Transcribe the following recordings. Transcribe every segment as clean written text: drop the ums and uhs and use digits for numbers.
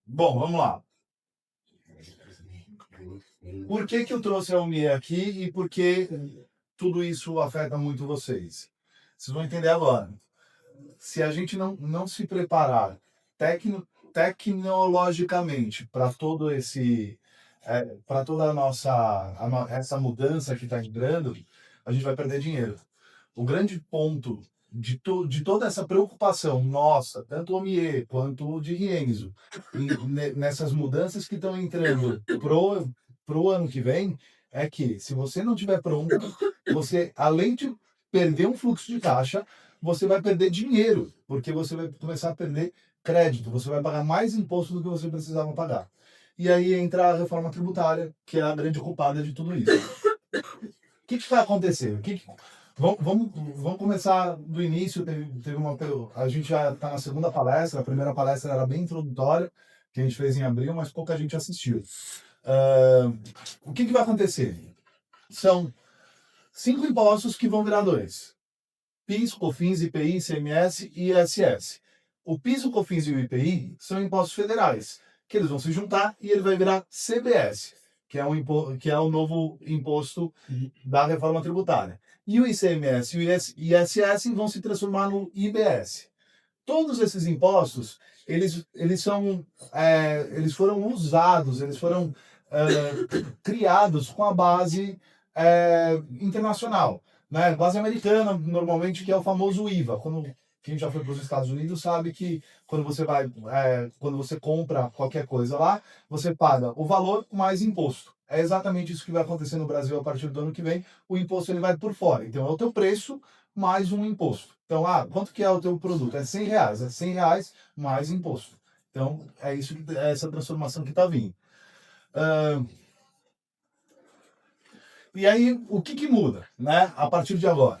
Bom, vamos lá. Por que que eu trouxe a UMIE aqui e por que tudo isso afeta muito vocês? Vocês vão entender agora. Se a gente não se preparar tecnologicamente para todo esse, para toda essa mudança que está entrando, a gente vai perder dinheiro. O grande ponto de toda essa preocupação nossa, tanto o Omie quanto o de Rienzo, nessas mudanças que estão entrando pro ano que vem, é que se você não tiver pronto, você, além de perder um fluxo de caixa, você vai perder dinheiro, porque você vai começar a perder crédito, você vai pagar mais imposto do que você precisava pagar. E aí entra a reforma tributária, que é a grande culpada de tudo isso. O que vai acontecer? Vamos começar do início. A gente já está na segunda palestra. A primeira palestra era bem introdutória, que a gente fez em abril, mas pouca gente assistiu. O que vai acontecer? São 5 impostos que vão virar 2: PIS, COFINS, IPI, ICMS e ISS. O PIS, o COFINS e o IPI são impostos federais, que eles vão se juntar e ele vai virar CBS, que é o novo imposto da reforma tributária. E o ICMS e o ISS vão se transformar no IBS. Todos esses impostos, eles foram usados, eles foram criados com a base internacional, né? Base americana, normalmente, que é o famoso IVA. Quem já foi para os Estados Unidos sabe que quando você compra qualquer coisa lá, você paga o valor mais imposto. É exatamente isso que vai acontecer no Brasil a partir do ano que vem. O imposto ele vai por fora. Então é o teu preço mais um imposto. Então, quanto que é o teu produto? É R$ 100. É R$ 100 mais imposto. Então, é essa transformação que está vindo. E aí, o que muda, né, a partir de agora?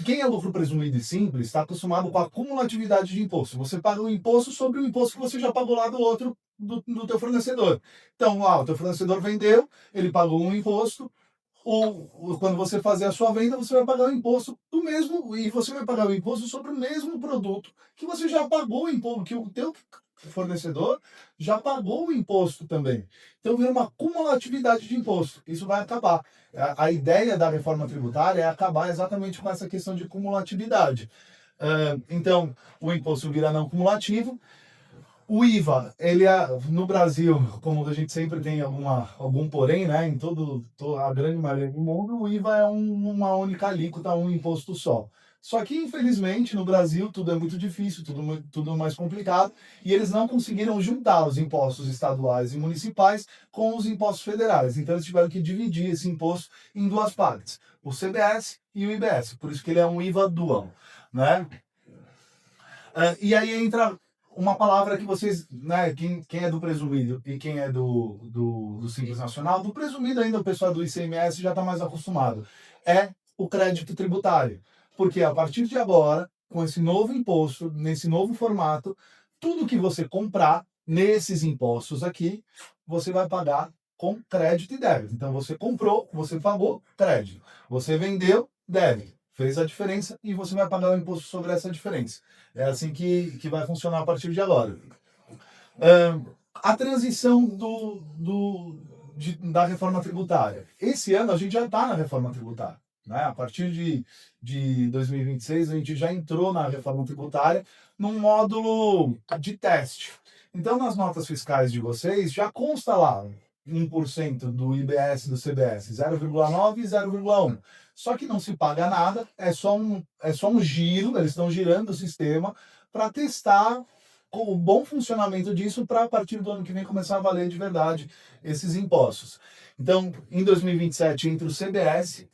Quem é lucro presumido e simples está acostumado com a cumulatividade de imposto. Você paga o imposto sobre o imposto que você já pagou lá do outro, do teu fornecedor. Então, o teu fornecedor vendeu, ele pagou um imposto, ou quando você fazer a sua venda, você vai pagar o imposto do mesmo, e você vai pagar o imposto sobre o mesmo produto que você já pagou o imposto, que o teu fornecedor já pagou o imposto também. Então vira uma cumulatividade de imposto. Isso vai acabar. A ideia da reforma tributária é acabar exatamente com essa questão de cumulatividade. Então, o imposto vira não cumulativo. O IVA, no Brasil, como a gente sempre tem algum porém, né, em a grande maioria do mundo, o IVA é uma única alíquota, um imposto só. Só que, infelizmente, no Brasil tudo é muito difícil, tudo mais complicado, e eles não conseguiram juntar os impostos estaduais e municipais com os impostos federais. Então, eles tiveram que dividir esse imposto em duas partes, o CBS e o IBS. Por isso que ele é um IVA dual, né? E aí entra uma palavra que vocês, né, quem é do presumido e quem é do Simples Nacional, do presumido ainda o pessoal do ICMS já está mais acostumado, é o crédito tributário. Porque a partir de agora, com esse novo imposto, nesse novo formato, tudo que você comprar nesses impostos aqui, você vai pagar com crédito e débito. Então você comprou, você pagou crédito. Você vendeu, débito. Fez a diferença e você vai pagar o imposto sobre essa diferença. É assim que vai funcionar a partir de agora. A transição da reforma tributária. Esse ano a gente já está na reforma tributária. Né? A partir de 2026 a gente já entrou na reforma tributária num módulo de teste. Então nas notas fiscais de vocês já consta lá 1% do IBS e do CBS, 0,9 e 0,1. Só que não se paga nada, é só um giro, eles estão girando o sistema para testar o bom funcionamento disso para a partir do ano que vem começar a valer de verdade esses impostos. Então, em 2027 entra o CBS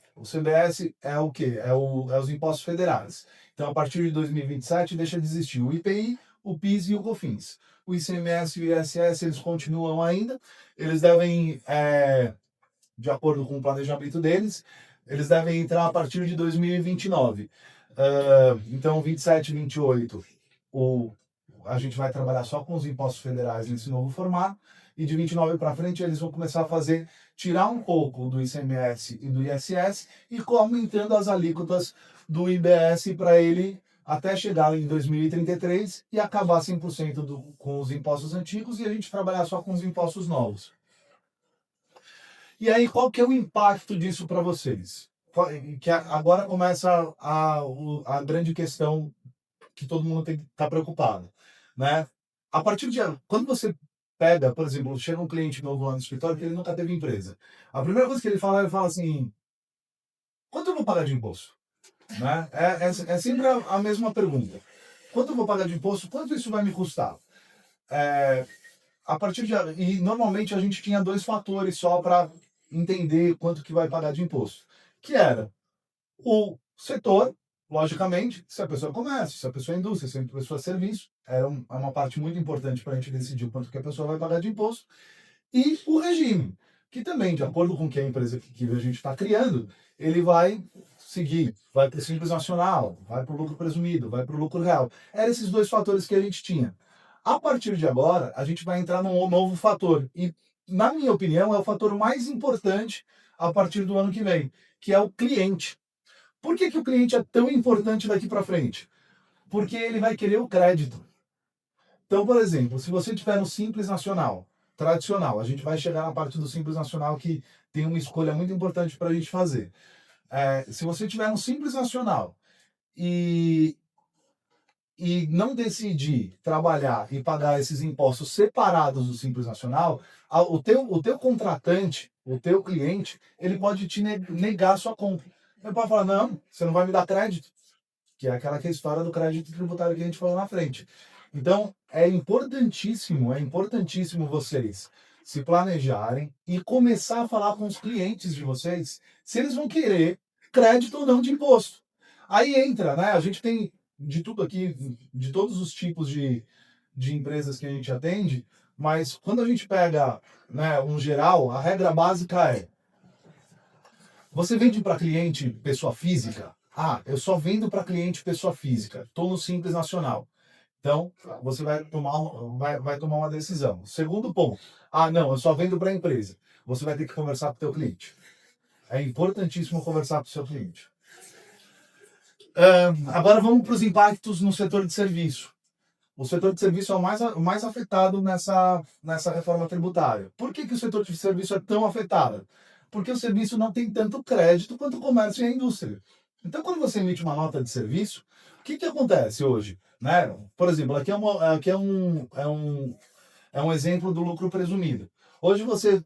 é o quê? É os impostos federais. Então, a partir de 2027 deixa de existir o IPI, o PIS e o COFINS. O ICMS e o ISS eles continuam ainda, eles devem, de acordo com o planejamento deles, eles devem entrar a partir de 2029. Então, 27, 28, a gente vai trabalhar só com os impostos federais nesse novo formato, e de 29 para frente eles vão começar a tirar um pouco do ICMS e do ISS e aumentando as alíquotas do IBS para ele até chegar em 2033 e acabar 100% com os impostos antigos e a gente trabalhar só com os impostos novos. E aí, qual que é o impacto disso para vocês? Que agora começa a grande questão que todo mundo tem que estar preocupado, né? A partir de quando você pega, por exemplo, chega um cliente novo lá no escritório que ele nunca teve empresa. A primeira coisa que ele fala assim: quanto eu vou pagar de imposto? Né? É sempre a mesma pergunta. Quanto eu vou pagar de imposto? Quanto isso vai me custar? É, a partir de e normalmente a gente tinha dois fatores só para entender quanto que vai pagar de imposto, que era o setor, logicamente, se a pessoa é comércio, se a pessoa é indústria, se a pessoa é serviço, é uma parte muito importante para a gente decidir quanto que a pessoa vai pagar de imposto, e o regime, que também, de acordo com que a empresa que a gente está criando, ele vai seguir, vai para o Simples Nacional, vai para o lucro presumido, vai para o lucro real. Eram esses dois fatores que a gente tinha. A partir de agora, a gente vai entrar num novo fator, e, na minha opinião, é o fator mais importante a partir do ano que vem, que é o cliente. Por que, que o cliente é tão importante daqui para frente? Porque ele vai querer o crédito. Então, por exemplo, se você tiver no Simples Nacional, tradicional, a gente vai chegar na parte do Simples Nacional que tem uma escolha muito importante para a gente fazer. Se você tiver no Simples Nacional e, e não decidir trabalhar e pagar esses impostos separados do Simples Nacional, o teu contratante, o teu cliente, ele pode te negar a sua compra. Ele pode falar: não, você não vai me dar crédito, que é aquela que é a história do crédito tributário que a gente falou na frente. Então, é importantíssimo vocês se planejarem e começar a falar com os clientes de vocês se eles vão querer crédito ou não de imposto. Aí entra, né? A gente tem de tudo aqui, de todos os tipos de empresas que a gente atende, mas quando a gente pega, né, um geral, a regra básica é: você vende para cliente pessoa física? Ah, eu só vendo para cliente pessoa física. Estou no Simples Nacional. Então, você vai tomar uma decisão. Segundo ponto. Ah, não, eu só vendo para a empresa. Você vai ter que conversar com o teu cliente. É importantíssimo conversar com o seu cliente. Agora vamos para os impactos no setor de serviço. O setor de serviço é o mais afetado nessa reforma tributária. Por que, que o setor de serviço é tão afetado? Porque o serviço não tem tanto crédito quanto o comércio e a indústria. Então, quando você emite uma nota de serviço, o que, que acontece hoje? Né? Por exemplo, aqui é um exemplo do lucro presumido. Hoje você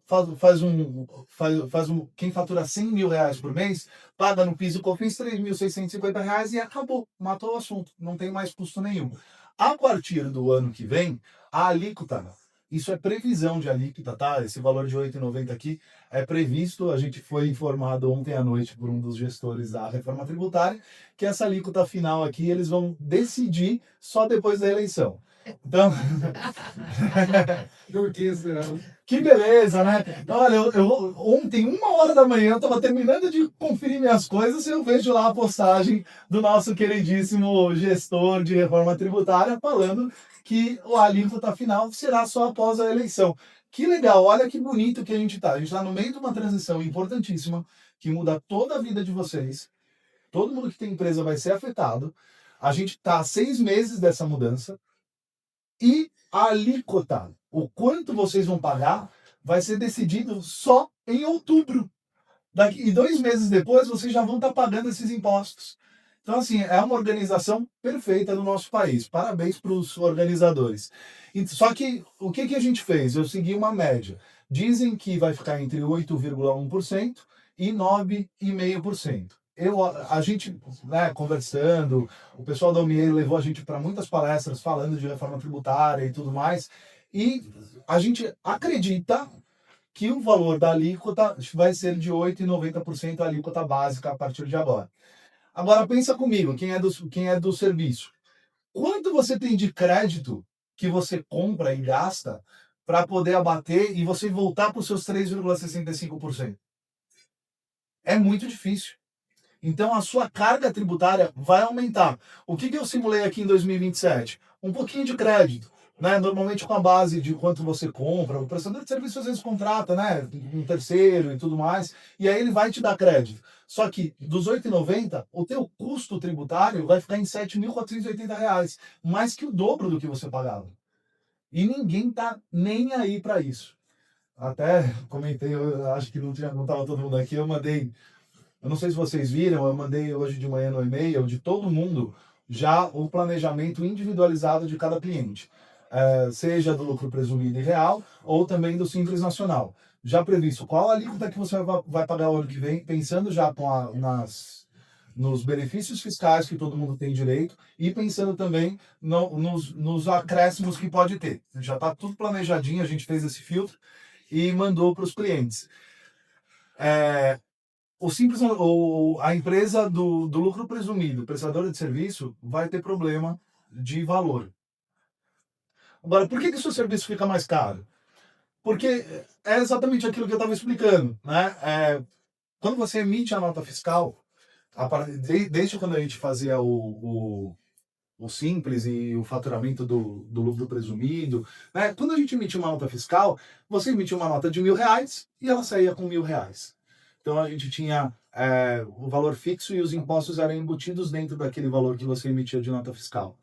quem fatura R$ 100.000 por mês, paga no PIS e COFINS R$ 3.650 e acabou, matou o assunto, não tem mais custo nenhum. A partir do ano que vem, a alíquota, isso é previsão de alíquota, tá? Esse valor de 8,90 aqui é previsto, a gente foi informado ontem à noite por um dos gestores da reforma tributária, que essa alíquota final aqui eles vão decidir só depois da eleição. Então, que beleza, né? Olha, ontem, 1 hora da manhã, eu estava terminando de conferir minhas coisas e eu vejo lá a postagem do nosso queridíssimo gestor de reforma tributária falando que a alíquota final será só após a eleição. Que legal, olha que bonito que a gente está. A gente está no meio de uma transição importantíssima que muda toda a vida de vocês. Todo mundo que tem empresa vai ser afetado. A gente está há 6 meses dessa mudança. E a alíquota, o quanto vocês vão pagar, vai ser decidido só em outubro. E 2 meses depois, vocês já vão estar pagando esses impostos. Então, assim, é uma organização perfeita no nosso país. Parabéns para os organizadores. Só que, o que a gente fez? Eu segui uma média. Dizem que vai ficar entre 8,1% e 9,5%. A gente, né, conversando, o pessoal da UMIE levou a gente para muitas palestras falando de reforma tributária e tudo mais, e a gente acredita que o valor da alíquota vai ser de 8,90% a alíquota básica a partir de agora. Agora pensa comigo, quem é do serviço. Quanto você tem de crédito que você compra e gasta para poder abater e você voltar para os seus 3,65%? É muito difícil. Então a sua carga tributária vai aumentar. O que eu simulei aqui em 2027? Um pouquinho de crédito. né? Normalmente com a base de quanto você compra, o prestador de serviço às vezes contrata, né? Um terceiro e tudo mais, e aí ele vai te dar crédito. Só que dos R$ 8,90, o teu custo tributário vai ficar em R$ 7.480, mais que o dobro do que você pagava. E ninguém tá nem aí para isso. Até comentei, eu acho que não estava todo mundo aqui, eu mandei, eu não sei se vocês viram, eu mandei hoje de manhã no e-mail de todo mundo já o planejamento individualizado de cada cliente, seja do lucro presumido e real ou também do Simples Nacional. Já previsto qual a alíquota que você vai pagar o ano que vem, pensando já nos benefícios fiscais que todo mundo tem direito e pensando também nos acréscimos que pode ter. Já está tudo planejadinho, a gente fez esse filtro e mandou para os clientes. O simples, a empresa do lucro presumido, prestadora de serviço, vai ter problema de valor. Agora, por que o seu serviço fica mais caro? Porque é exatamente aquilo que eu estava explicando, né? Quando você emite a nota fiscal, desde quando a gente fazia o simples e o faturamento do lucro presumido, né? Quando a gente emitia uma nota fiscal, você emitia uma nota de R$ 1.000 e ela saía com R$ 1.000. Então a gente tinha o valor fixo e os impostos eram embutidos dentro daquele valor que você emitia de nota fiscal.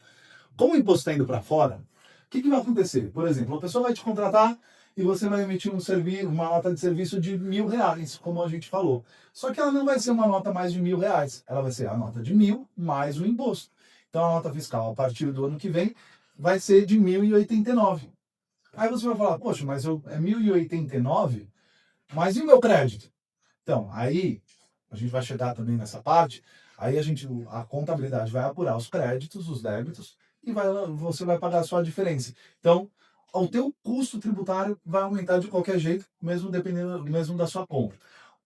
Como o imposto está indo para fora, o que vai acontecer? Por exemplo, a pessoa vai te contratar e você vai emitir uma nota de serviço de R$ 1.000, como a gente falou. Só que ela não vai ser uma nota mais de R$ 1.000, ela vai ser a nota de 1.000 mais o imposto. Então a nota fiscal, a partir do ano que vem, vai ser de 1.089. Aí você vai falar, poxa, mas é 1.089, mas e o meu crédito? Então, aí a gente vai chegar também nessa parte, aí a contabilidade vai apurar os créditos, os débitos, e você vai pagar só a diferença. Então, o teu custo tributário vai aumentar de qualquer jeito, mesmo dependendo mesmo da sua compra.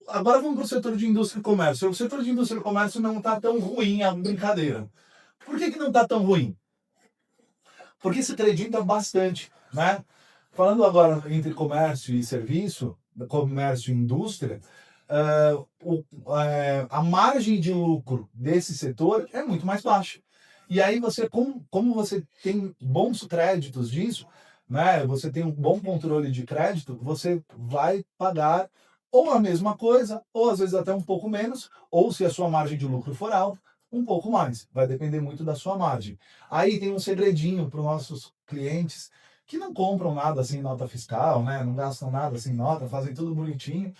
Agora vamos para o setor de indústria e comércio. O setor de indústria e comércio não está tão ruim a brincadeira. Por que não está tão ruim? Porque se acredita bastante, né? Falando agora entre comércio e serviço, comércio e indústria, a margem de lucro desse setor é muito mais baixa. E aí você, como você tem bons créditos disso, né? Você tem um bom controle de crédito, você vai pagar ou a mesma coisa, ou às vezes até um pouco menos, ou se a sua margem de lucro for alta, um pouco mais. Vai depender muito da sua margem. Aí tem um segredinho para os nossos clientes que não compram nada sem nota fiscal, né? Não gastam nada sem nota, fazem tudo bonitinho.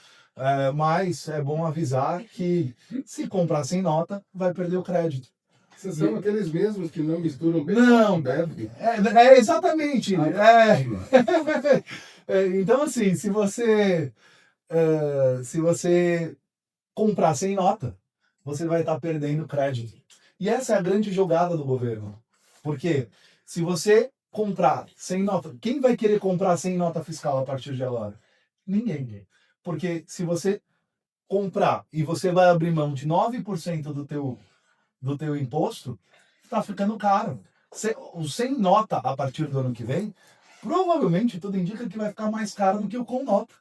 Mas é bom avisar que se comprar sem nota, vai perder o crédito. Vocês são aqueles mesmos que não misturam bem Não, débito. exatamente. Então, assim, se você comprar sem nota, você vai estar perdendo crédito. E essa é a grande jogada do governo. Porque se você comprar sem nota, quem vai querer comprar sem nota fiscal a partir de agora? Ninguém. Porque se você comprar e você vai abrir mão de 9% do teu imposto, está ficando caro. O sem nota a partir do ano que vem, provavelmente tudo indica que vai ficar mais caro do que o com nota.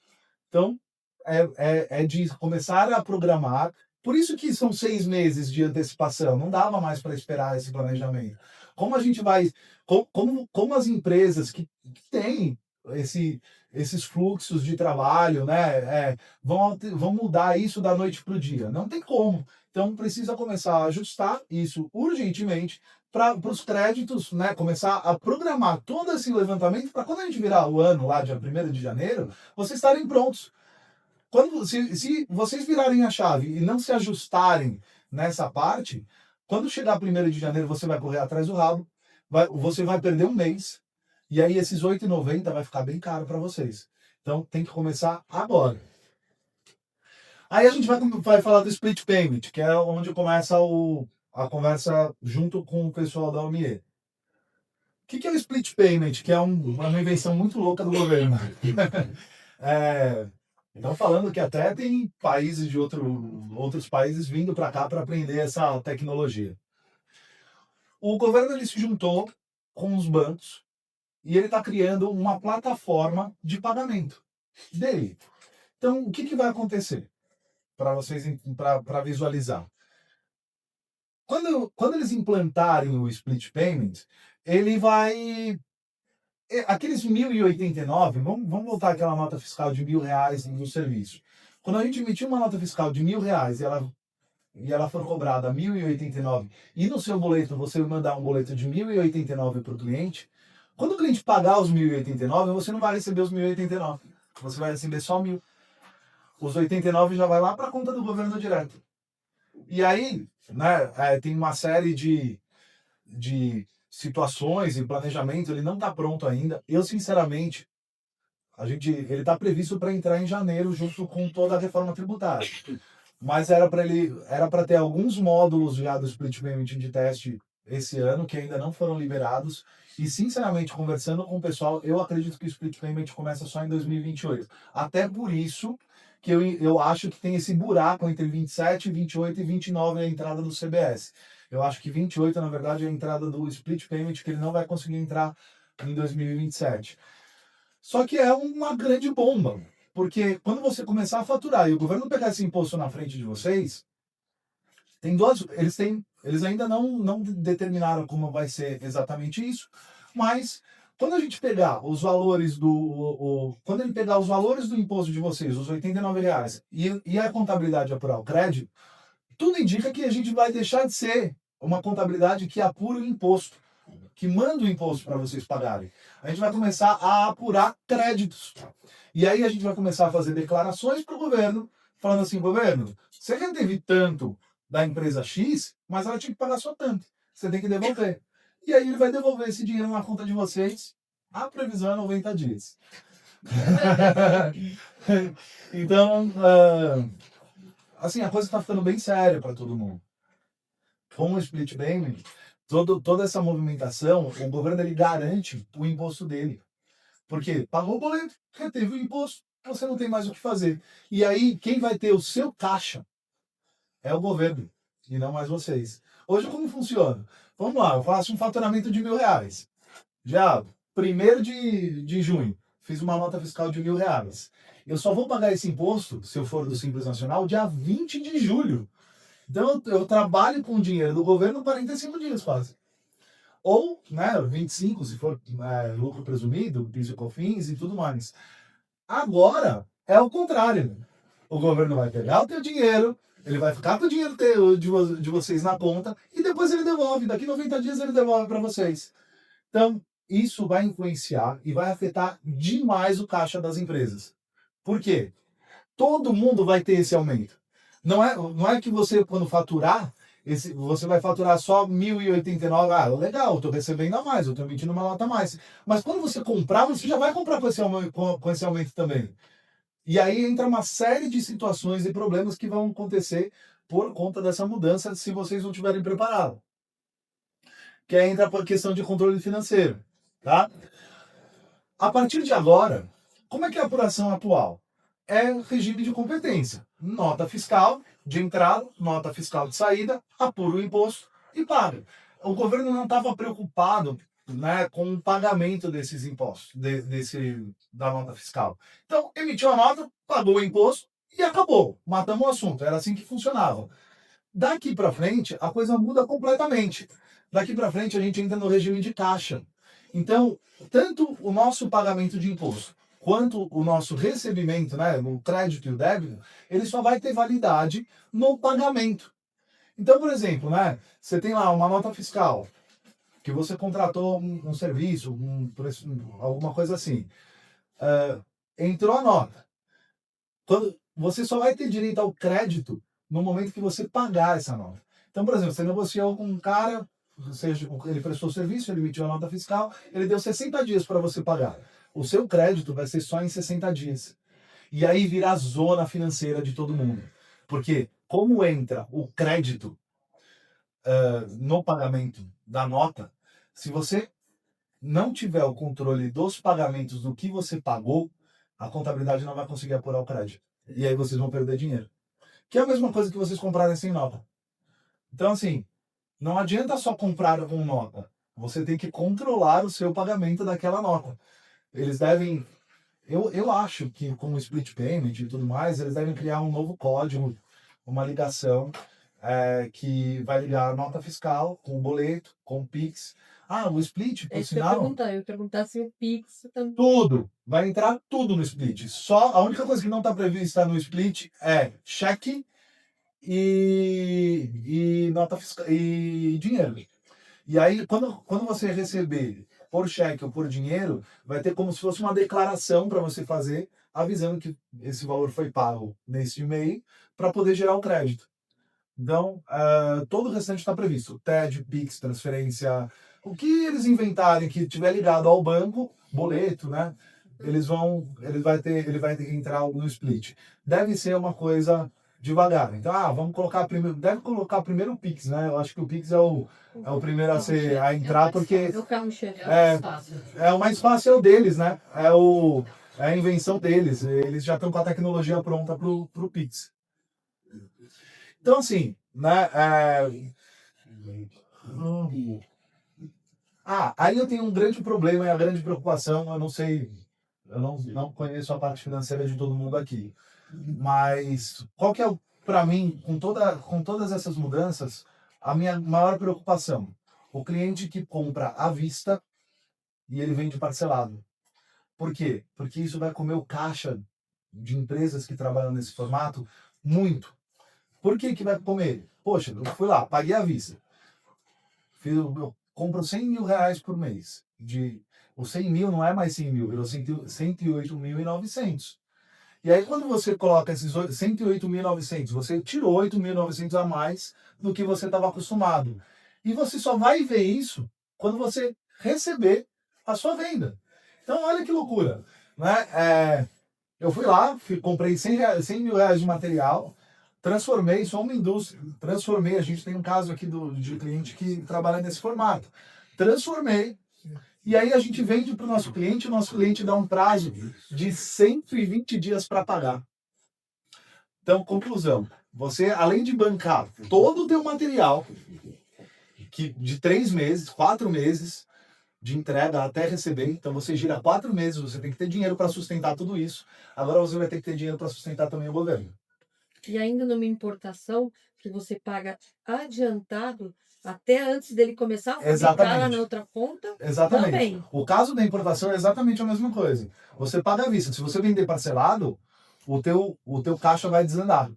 Então, é de começar a programar. Por isso que são 6 meses de antecipação. Não dava mais para esperar esse planejamento. Como a gente vai. Como as empresas que têm esses fluxos de trabalho, né, vão mudar isso da noite para o dia? Não tem como. Então, precisa começar a ajustar isso urgentemente para os créditos, né, começar a programar todo esse levantamento para quando a gente virar o ano lá, dia 1º de janeiro, vocês estarem prontos. Se vocês virarem a chave e não se ajustarem nessa parte, quando chegar 1º de janeiro, você vai correr atrás do rabo, você vai perder um mês, e aí esses R$ 8,90 vai ficar bem caro para vocês. Então tem que começar agora. Aí a gente vai falar do split payment, que é onde começa a conversa junto com o pessoal da OMIE. O que é o split payment? Que é uma invenção muito louca do governo. Estão falando que até tem países de outros países vindo para cá para aprender essa tecnologia. O governo ele se juntou com os bancos e ele está criando uma plataforma de pagamento dele. Então, o que vai acontecer? Para vocês para visualizar. Quando eles implantarem o split payment, ele vai aqueles 1.089, vamos voltar àquela nota fiscal de R$ 1.000 no serviço. Quando a gente emitir uma nota fiscal de R$ 1.000 e ela for cobrada 1.089 e no seu boleto você mandar um boleto de 1.089 para o cliente, quando o cliente pagar os 1.089, você não vai receber os 1.089. Você vai receber só 1.000. Os 89 já vai lá para a conta do governo direto. E aí, né, tem uma série de situações e planejamento, ele não está pronto ainda. Eu, sinceramente, ele está previsto para entrar em janeiro junto com toda a reforma tributária. Mas era para ter alguns módulos já do Split Payment de teste esse ano que ainda não foram liberados. E, sinceramente, conversando com o pessoal, eu acredito que o Split Payment começa só em 2028. Até por isso que eu acho que tem esse buraco entre 27, 28 e 29 a entrada do CBS. Eu acho que 28, na verdade, é a entrada do Split Payment, que ele não vai conseguir entrar em 2027. Só que é uma grande bomba, porque quando você começar a faturar e o governo pegar esse imposto na frente de vocês, eles ainda não determinaram como vai ser exatamente isso, mas quando a gente pegar os valores quando ele pegar os valores do imposto de vocês, os R$ 89, e a contabilidade apurar o crédito, tudo indica que a gente vai deixar de ser uma contabilidade que apura o imposto, que manda o imposto para vocês pagarem. A gente vai começar a apurar créditos. E aí a gente vai começar a fazer declarações para o governo, falando assim, governo, você já teve tanto da empresa X, mas ela tinha que pagar só tanto. Você tem que devolver. E aí ele vai devolver esse dinheiro na conta de vocês. A previsão é 90 dias. Então, assim, a coisa está ficando bem séria para todo mundo. Com o Split Payment, toda essa movimentação, o governo ele garante o imposto dele. Porque pagou o boleto, reteve o imposto, você não tem mais o que fazer. E aí, quem vai ter o seu caixa é o governo, e não mais vocês. Hoje, como funciona? Vamos lá, eu faço um faturamento de R$ 1.000. Já, 1º de junho, fiz uma nota fiscal de R$ 1.000. Eu só vou pagar esse imposto, se eu for do Simples Nacional, dia 20 de julho. Então, eu trabalho com o dinheiro do governo 45 dias quase. Ou, né, 25, se for lucro presumido, PIS e COFINS e tudo mais. Agora, é o contrário. O governo vai pegar o teu dinheiro, ele vai ficar com o dinheiro de vocês na conta e depois ele devolve. Daqui 90 dias ele devolve para vocês. Então, isso vai influenciar e vai afetar demais o caixa das empresas. Por quê? Todo mundo vai ter esse aumento. Não é que você, quando faturar, você vai faturar só 1.089. Ah, legal, estou recebendo a mais, eu estou emitindo uma nota a mais. Mas quando você comprar, você já vai comprar com esse aumento também. E aí entra uma série de situações e problemas que vão acontecer por conta dessa mudança, se vocês não estiverem preparados. Que aí entra a questão de controle financeiro. Tá? A partir de agora, como é que é a apuração atual? É regime de competência. Nota fiscal de entrada, nota fiscal de saída, apura o imposto e paga. O governo não estava preocupado, né, com o pagamento desses impostos, da nota fiscal. Então, emitiu a nota, pagou o imposto e acabou. Matamos o assunto. Era assim que funcionava. Daqui para frente, a coisa muda completamente. Daqui para frente, a gente entra no regime de caixa. Então, tanto o nosso pagamento de imposto quanto o nosso recebimento, né, o crédito e o débito, ele só vai ter validade no pagamento. Então, por exemplo, né, você tem lá uma nota fiscal, que você contratou um serviço, alguma coisa assim. Entrou a nota. Você só vai ter direito ao crédito no momento que você pagar essa nota. Então, por exemplo, você negociou com um cara, seja, ele prestou serviço, ele emitiu a nota fiscal, ele deu 60 dias para você pagar. O seu crédito vai ser só em 60 dias. E aí vira a zona financeira de todo mundo. Porque como entra o crédito no pagamento da nota, se você não tiver o controle dos pagamentos do que você pagou, a contabilidade não vai conseguir apurar o crédito. E aí vocês vão perder dinheiro. Que é a mesma coisa que vocês comprarem sem nota. Então, assim, não adianta só comprar com nota. Você tem que controlar o seu pagamento daquela nota. Eles devem... Eu acho que com o split payment e tudo mais, eles devem criar um novo código, uma ligação que vai ligar a nota fiscal com o boleto, com o Pix. Ah, o split, É por isso que eu ia sinal, perguntar. Eu ia perguntar se o Pix também. tudo. Vai entrar tudo no split. Só a única coisa que não está prevista no split é cheque e nota fiscal e dinheiro. E aí, quando você receber por cheque ou por dinheiro, vai ter como se fosse uma declaração para você fazer, avisando que esse valor foi pago nesse e-mail para poder gerar o crédito. Então, todo o restante está previsto. TED, Pix, transferência, o que eles inventarem que tiver ligado ao banco, boleto, né? Ele vai ter que entrar no split. Deve ser uma coisa devagar. Então, vamos colocar primeiro, deve colocar primeiro o Pix, né? Eu acho que o Pix é o primeiro a entrar, porque É o carro-chefe. é o mais fácil é o deles, né? É a invenção deles. Eles já estão com a tecnologia pronta pro Pix. Então, assim, né? Aí eu tenho um grande problema e a grande preocupação, eu não sei, eu não conheço a parte financeira de todo mundo aqui, mas qual que é, para mim, com todas essas mudanças, a minha maior preocupação? O cliente que compra à vista e ele vende parcelado. Por quê? Porque isso vai comer o caixa de empresas que trabalham nesse formato muito. Por que que vai comer? Poxa, eu fui lá, paguei à vista. Eu compro 100 mil reais por mês. Os 100 mil não é mais 100 mil, virou 108.900. E aí, quando você coloca esses 108.900, você tirou 8.900 a mais do que você estava acostumado. E você só vai ver isso quando você receber a sua venda. Então, olha que loucura. Né? Eu fui lá, comprei 100 mil reais de material, transformei, sou uma indústria, transformei, a gente tem um caso aqui de cliente que trabalha nesse formato. Transformei, e aí a gente vende para o nosso cliente dá um prazo de 120 dias para pagar. Então, conclusão, você, além de bancar todo o teu material, de 3 meses, 4 meses, de entrega até receber. Então você gira 4 meses, você tem que ter dinheiro para sustentar tudo isso. Agora você vai ter que ter dinheiro para sustentar também o governo. E ainda numa importação que você paga adiantado até antes dele começar a fabricar Exatamente. lá na outra ponta. Exatamente. Também. O caso da importação é exatamente a mesma coisa. Você paga à vista. Se você vender parcelado, o teu caixa vai desandar.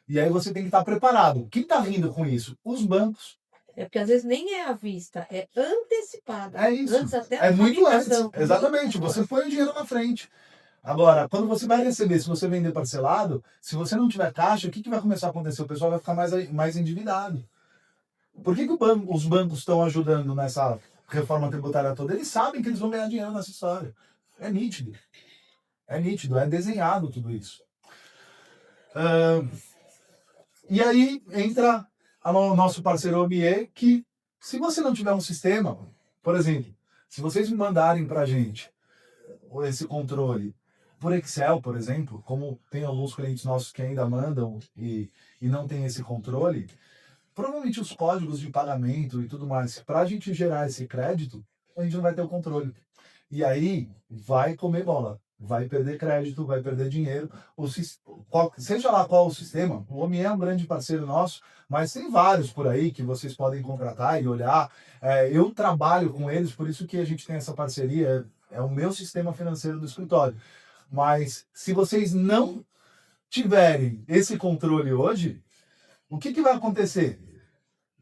E aí você tem que estar preparado. Quem está rindo com isso? Os bancos. É porque às vezes nem é à vista, é antecipado. É isso. Antes até É da muito antes. fabricação. Exatamente. Você põe o dinheiro na frente. Agora, quando você vai receber, se você vender parcelado, se você não tiver caixa, o que vai começar a acontecer? O pessoal vai ficar mais endividado. Por que os bancos estão ajudando nessa reforma tributária toda? Eles sabem que eles vão ganhar dinheiro nessa história. É nítido. É nítido, é desenhado tudo isso. E aí entra o nosso parceiro OMIE, que se você não tiver um sistema, por exemplo, se vocês me mandarem para a gente esse controle por Excel, por exemplo, como tem alguns clientes nossos que ainda mandam e não tem esse controle, provavelmente os códigos de pagamento e tudo mais, para a gente gerar esse crédito, a gente não vai ter o controle. E aí vai comer bola, vai perder crédito, vai perder dinheiro. Seja lá qual o sistema, o OMIE é um grande parceiro nosso, mas tem vários por aí que vocês podem contratar e olhar. Eu trabalho com eles, por isso que a gente tem essa parceria, é o meu sistema financeiro do escritório. Mas se vocês não tiverem esse controle hoje, o que vai acontecer?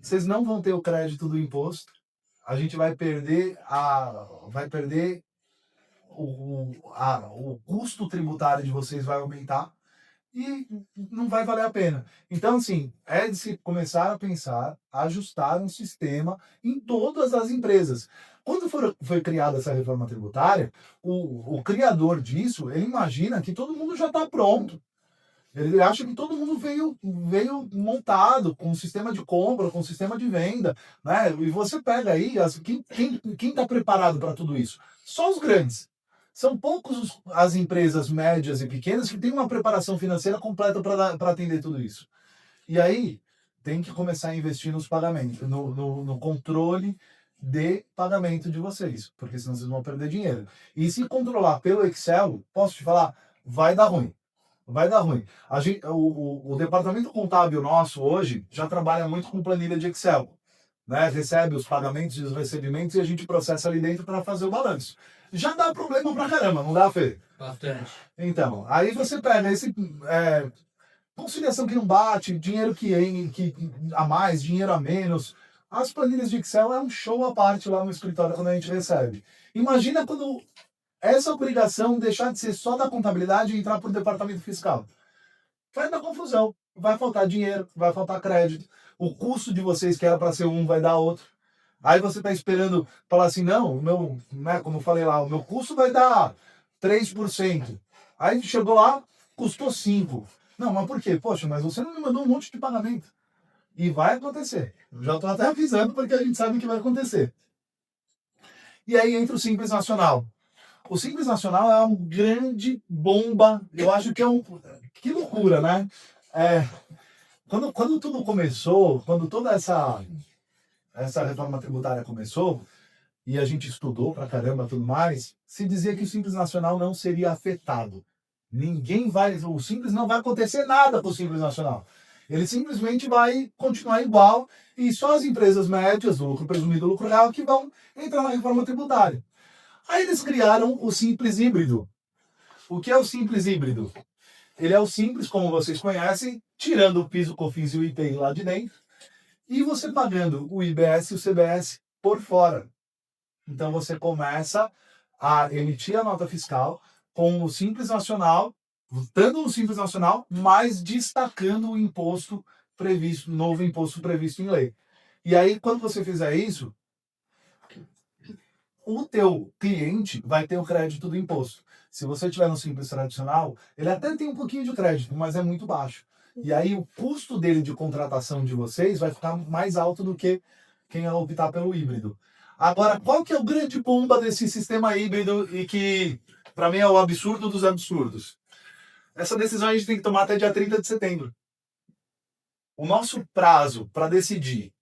Vocês não vão ter o crédito do imposto, a gente vai perder o custo tributário de vocês vai aumentar e não vai valer a pena. Então, assim, é de se começar a pensar, ajustar um sistema em todas as empresas. Quando foi criada essa reforma tributária, o criador disso, ele imagina que todo mundo já está pronto. Ele acha que todo mundo veio montado com um sistema de compra, com um sistema de venda, né? E você pega aí, quem está preparado para tudo isso? Só os grandes. São poucos as empresas médias e pequenas que têm uma preparação financeira completa para atender tudo isso. E aí tem que começar a investir nos pagamentos, no controle de pagamento de vocês, porque senão vocês vão perder dinheiro. E se controlar pelo Excel, posso te falar, vai dar ruim. Vai dar ruim. O departamento contábil nosso hoje já trabalha muito com planilha de Excel. né? Recebe os pagamentos e os recebimentos e a gente processa ali dentro para fazer o balanço. Já dá problema pra caramba, não dá, Fê? Bastante. Então, aí você pega esse conciliação que não bate, dinheiro que a mais, dinheiro a menos. As planilhas de Excel é um show à parte lá no escritório quando a gente recebe. Imagina quando essa obrigação deixar de ser só da contabilidade e entrar para o departamento fiscal. Vai dar confusão, vai faltar dinheiro, vai faltar crédito. O custo de vocês, que era para ser um, vai dar outro. Aí você está esperando falar assim, não, o meu, né, como eu falei lá, o meu custo vai dar 3%. Aí chegou lá, custou 5%. Não, mas por quê? Poxa, mas você não me mandou um monte de pagamento. E vai acontecer. Eu já estou até avisando porque a gente sabe que vai acontecer. E aí entra o Simples Nacional. O Simples Nacional é uma grande bomba. Eu acho que é um... Que loucura, né? Quando tudo começou, quando toda essa reforma tributária começou, e a gente estudou pra caramba e tudo mais, se dizia que o Simples Nacional não seria afetado. O Simples não vai acontecer nada com o Simples Nacional. Ele simplesmente vai continuar igual e só as empresas médias, o lucro presumido, o lucro real, que vão entrar na reforma tributária. Aí eles criaram o Simples Híbrido. O que é o Simples Híbrido? Ele é o Simples, como vocês conhecem, tirando o PIS, o COFINS e o IPI lá de dentro, e você pagando o IBS e o CBS por fora. Então você começa a emitir a nota fiscal com o Simples Nacional, dando o Simples Nacional, mas destacando o imposto previsto, novo imposto previsto em lei. E aí, quando você fizer isso, o teu cliente vai ter o crédito do imposto. Se você tiver no Simples tradicional, ele até tem um pouquinho de crédito, mas é muito baixo. E aí o custo dele de contratação de vocês vai ficar mais alto do que quem optar pelo híbrido. Agora, qual que é o grande bomba desse sistema híbrido e que, para mim, é o absurdo dos absurdos? Essa decisão a gente tem que tomar até dia 30 de setembro. O nosso prazo para decidir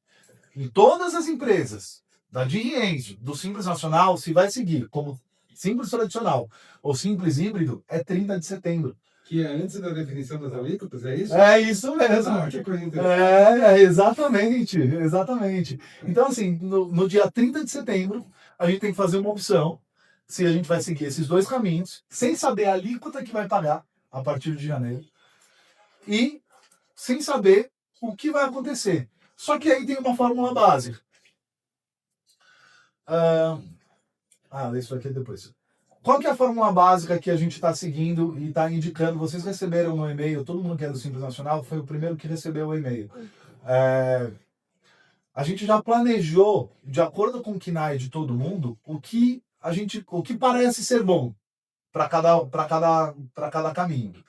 em todas as empresas, da DIN e Enzo, do Simples Nacional, se vai seguir como Simples Tradicional ou Simples Híbrido, é 30 de setembro. Que é antes da definição das alíquotas, é isso? É isso mesmo. Ah, que coisa interessante. Exatamente. Então, assim, no dia 30 de setembro, a gente tem que fazer uma opção se a gente vai seguir esses dois caminhos, sem saber a alíquota que vai pagar a partir de janeiro e sem saber o que vai acontecer. Só que aí tem uma fórmula básica. Isso aqui é depois. Qual que é a fórmula básica que a gente está seguindo e está indicando? Vocês receberam no e-mail, todo mundo que é do Simples Nacional foi o primeiro que recebeu o e-mail. A gente já planejou, de acordo com o KNAI de todo mundo, o que parece ser bom para cada caminho.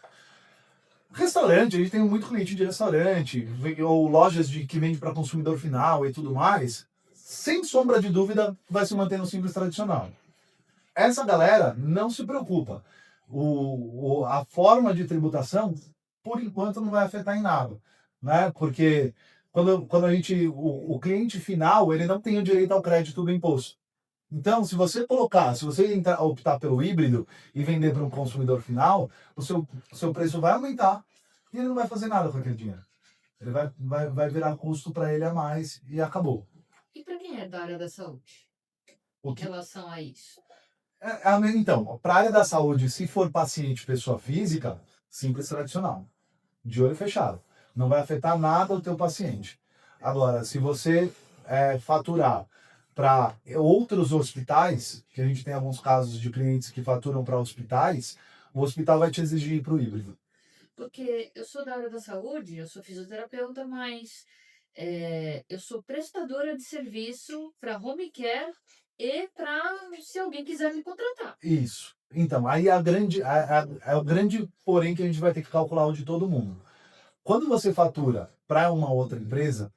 Restaurante, a gente tem muito cliente de restaurante, ou lojas que vende para consumidor final e tudo mais, sem sombra de dúvida, vai se manter no Simples Tradicional. Essa galera não se preocupa. A forma de tributação, por enquanto, não vai afetar em nada, né? Porque quando a gente, o cliente final, ele não tem o direito ao crédito do imposto. Então, se você optar pelo híbrido e vender para um consumidor final, o seu preço vai aumentar e ele não vai fazer nada com aquele dinheiro. Ele vai virar custo para ele a mais e acabou. E para quem é da área da saúde, em relação a isso? Então, para a área da saúde, se for paciente pessoa física, Simples Tradicional, de olho fechado. Não vai afetar nada o teu paciente. Agora, se você faturar para outros hospitais, que a gente tem alguns casos de clientes que faturam para hospitais, o hospital vai te exigir ir para o híbrido. Porque eu sou da área da saúde, eu sou fisioterapeuta, mas eu sou prestadora de serviço para home care e para se alguém quiser me contratar. Isso. Então, aí é o grande porém que a gente vai ter que calcular o de todo mundo. Quando você fatura para uma outra empresa,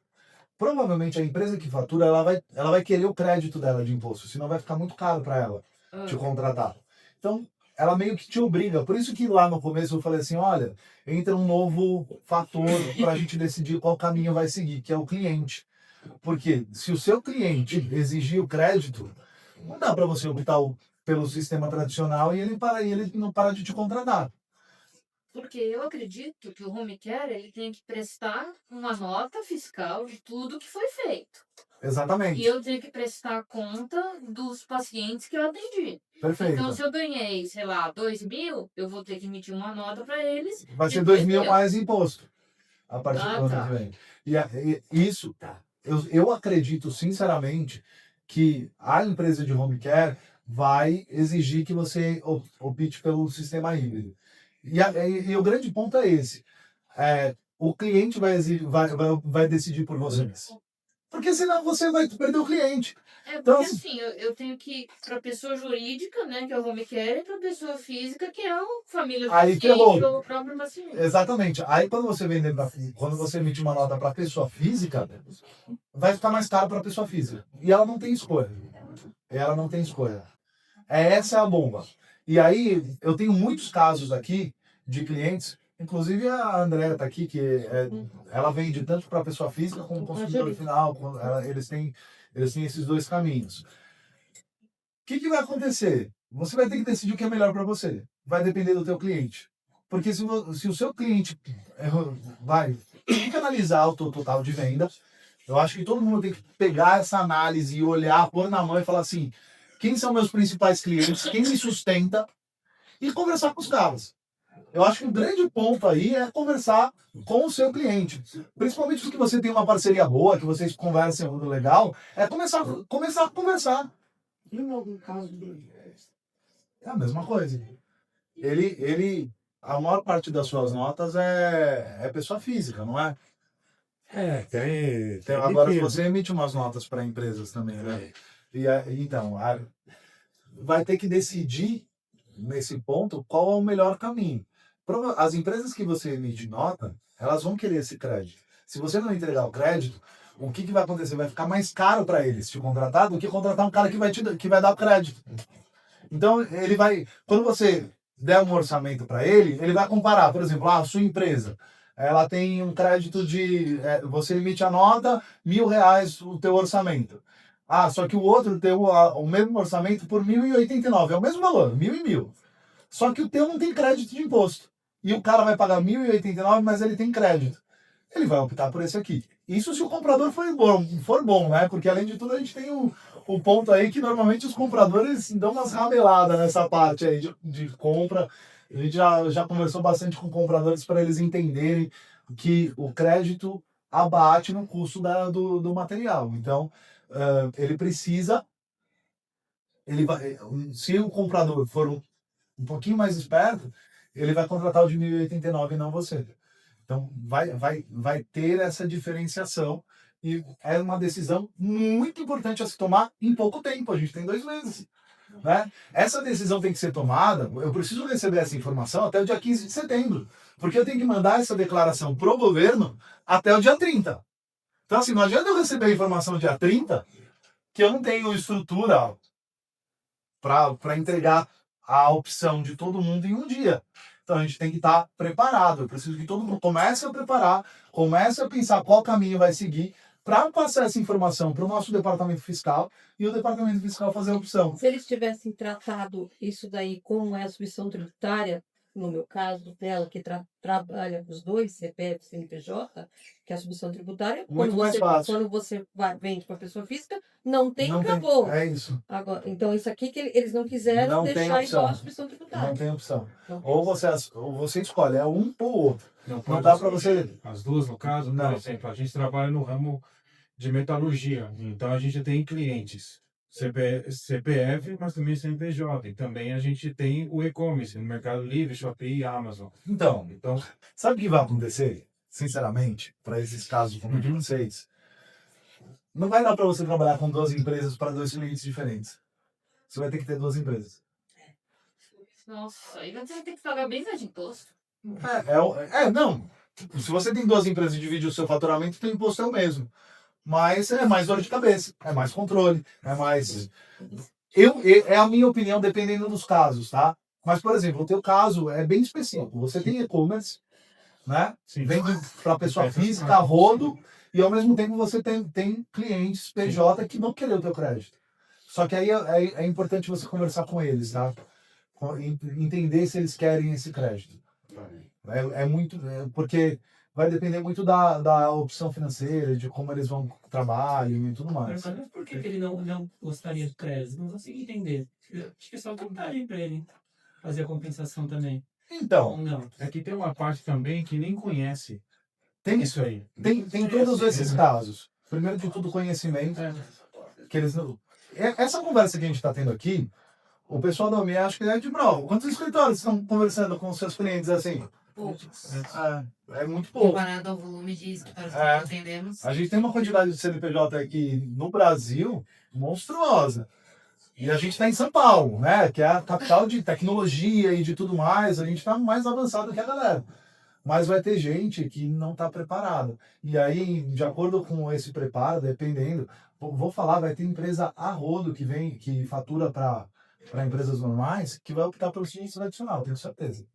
provavelmente a empresa que fatura, ela vai querer o crédito dela de imposto, senão vai ficar muito caro para ela te contratar. Então, ela meio que te obriga. Por isso que lá no começo eu falei assim, olha, entra um novo fator para a gente decidir qual caminho vai seguir, que é o cliente. Porque se o seu cliente exigir o crédito, não dá para você optar pelo sistema tradicional e ele não para de te contratar. Porque eu acredito que o home care ele tem que prestar uma nota fiscal de tudo que foi feito. Exatamente. E eu tenho que prestar conta dos pacientes que eu atendi. Perfeito. Então, se eu ganhei, sei lá, 2.000, eu vou ter que emitir uma nota para eles. Vai ser de 2.000 2.000. mais imposto a partir do ano tá. que vem. E isso, eu acredito sinceramente que a empresa de home care vai exigir que você opte pelo sistema híbrido. E o grande ponto é esse. O cliente vai decidir por vocês. Porque senão você vai perder o cliente. Porque Então, assim, eu tenho que, para pessoa jurídica, né, que é o home care, e para pessoa física, que é a família do Aí paciente ferrou. ou o próprio paciente. Exatamente. Aí quando você quando você emite uma nota para pessoa física, vai ficar mais caro para pessoa física. E ela não tem escolha. Ela não tem escolha. Essa é a bomba. E aí eu tenho muitos casos aqui de clientes, inclusive a Andrea está aqui, ela vende tanto para pessoa física como consumidor final. Eles têm esses dois caminhos. O que vai acontecer? Você vai ter que decidir o que é melhor para você. Vai depender do teu cliente. Porque se o seu cliente tem que analisar o total de venda, eu acho que todo mundo tem que pegar essa análise e olhar, pôr na mão e falar assim, quem são meus principais clientes, quem me sustenta, e conversar com os caras. Eu acho que o grande ponto aí é conversar com o seu cliente. Principalmente porque você tem uma parceria boa, que vocês conversem muito legal, é começar a conversar. E no caso dele? É a mesma coisa. A maior parte das suas notas é pessoa física, não é? Agora, você emite umas notas para empresas também, né? Então, vai ter que decidir, nesse ponto, qual é o melhor caminho. As empresas que você emite nota, elas vão querer esse crédito. Se você não entregar o crédito, o que vai acontecer? Vai ficar mais caro para eles te contratar do que contratar um cara que vai dar o crédito. Então, quando você der um orçamento para ele vai comparar, por exemplo, a sua empresa, ela tem um crédito você emite a nota, R$ 1.000 o teu orçamento. Só que o outro tem o mesmo orçamento por 1.089, é o mesmo valor, 1.000 e 1.000. Só que o teu não tem crédito de imposto. E o cara vai pagar 1.089, mas ele tem crédito. Ele vai optar por esse aqui. Isso se o comprador for bom, né? Porque além de tudo a gente tem o ponto aí que normalmente os compradores dão umas rameladas nessa parte aí de compra. A gente já conversou bastante com compradores para eles entenderem que o crédito abate no custo do material. Então, ele precisa... se o comprador for um pouquinho mais esperto, ele vai contratar o de 1.089 e não você. Então, vai ter essa diferenciação e é uma decisão muito importante a se tomar em pouco tempo. A gente tem 2 meses. Né? Essa decisão tem que ser tomada, eu preciso receber essa informação até o dia 15 de setembro, porque eu tenho que mandar essa declaração pro governo até o dia 30. Então, assim, não adianta eu receber a informação dia 30, que eu não tenho estrutura para entregar a opção de todo mundo em um dia. Então a gente tem que estar preparado. Eu preciso que todo mundo comece a preparar, comece a pensar qual caminho vai seguir para passar essa informação para o nosso departamento fiscal e o departamento fiscal fazer a opção. Se eles tivessem tratado isso daí como é a submissão tributária, no meu caso, dela, que trabalha os dois, CPF e CNPJ, que é a submissão tributária, Muito mais fácil. quando você vende para pessoa física, não tem, Não acabou. É isso. Agora, então, isso aqui que eles não quiseram Não tem deixar opção. igual a submissão tributária. Não tem opção. Não. Ou você escolhe, é um ou outro. Não Não dá para você... As duas, no caso, Não. por exemplo, a gente trabalha no ramo de metalurgia, então a gente tem clientes CPF, mas também CNPJ. E também a gente tem o e-commerce no Mercado Livre, Shopee e Amazon. Então, Então, sabe o que vai acontecer, sinceramente, para esses casos como de vocês? Não vai dar para você trabalhar com 2 empresas para 2 clientes diferentes. Você vai ter que ter 2 empresas. Nossa, aí você vai ter que pagar bem mais de imposto. Não. Se você tem 2 empresas e divide o seu faturamento, o imposto é o mesmo. Mas é mais dor de cabeça, é mais controle, é mais... É a minha opinião, dependendo dos casos, tá? Mas, por exemplo, o teu caso é bem específico. Você tem e-commerce, né? sim. Vende para pessoa física, a rodo, e ao mesmo tempo você tem clientes PJ que vão querer o teu crédito. Só que aí é importante você conversar com eles, tá? Entender se eles querem esse crédito. Porque vai depender muito da opção financeira, de como eles vão pro trabalho e tudo mais. Mas por que ele não gostaria de crédito? Não consigo entender. Eu acho que é só vontade para ele fazer a compensação também. Então, Ou não? É que tem uma parte também que nem conhece tem, isso aí. tem todos esses casos. Primeiro de tudo, conhecimento. É. Que eles não... Essa conversa que a gente está tendo aqui, o pessoal da OMI acho que é de prova. Quantos escritórios estão conversando com os seus clientes assim? Poucos. É muito pouco. Comparado ao volume de escritórios que É. nós atendemos. A gente tem uma quantidade de CNPJ aqui no Brasil monstruosa. E a gente está em São Paulo, né? Que é a capital de tecnologia e de tudo mais. A gente está mais avançado que a galera. Mas vai ter gente que não está preparada. E aí, de acordo com esse preparo, dependendo, vou falar, vai ter empresa a rodo que fatura para empresas normais, que vai optar pelo serviço tradicional, tenho certeza.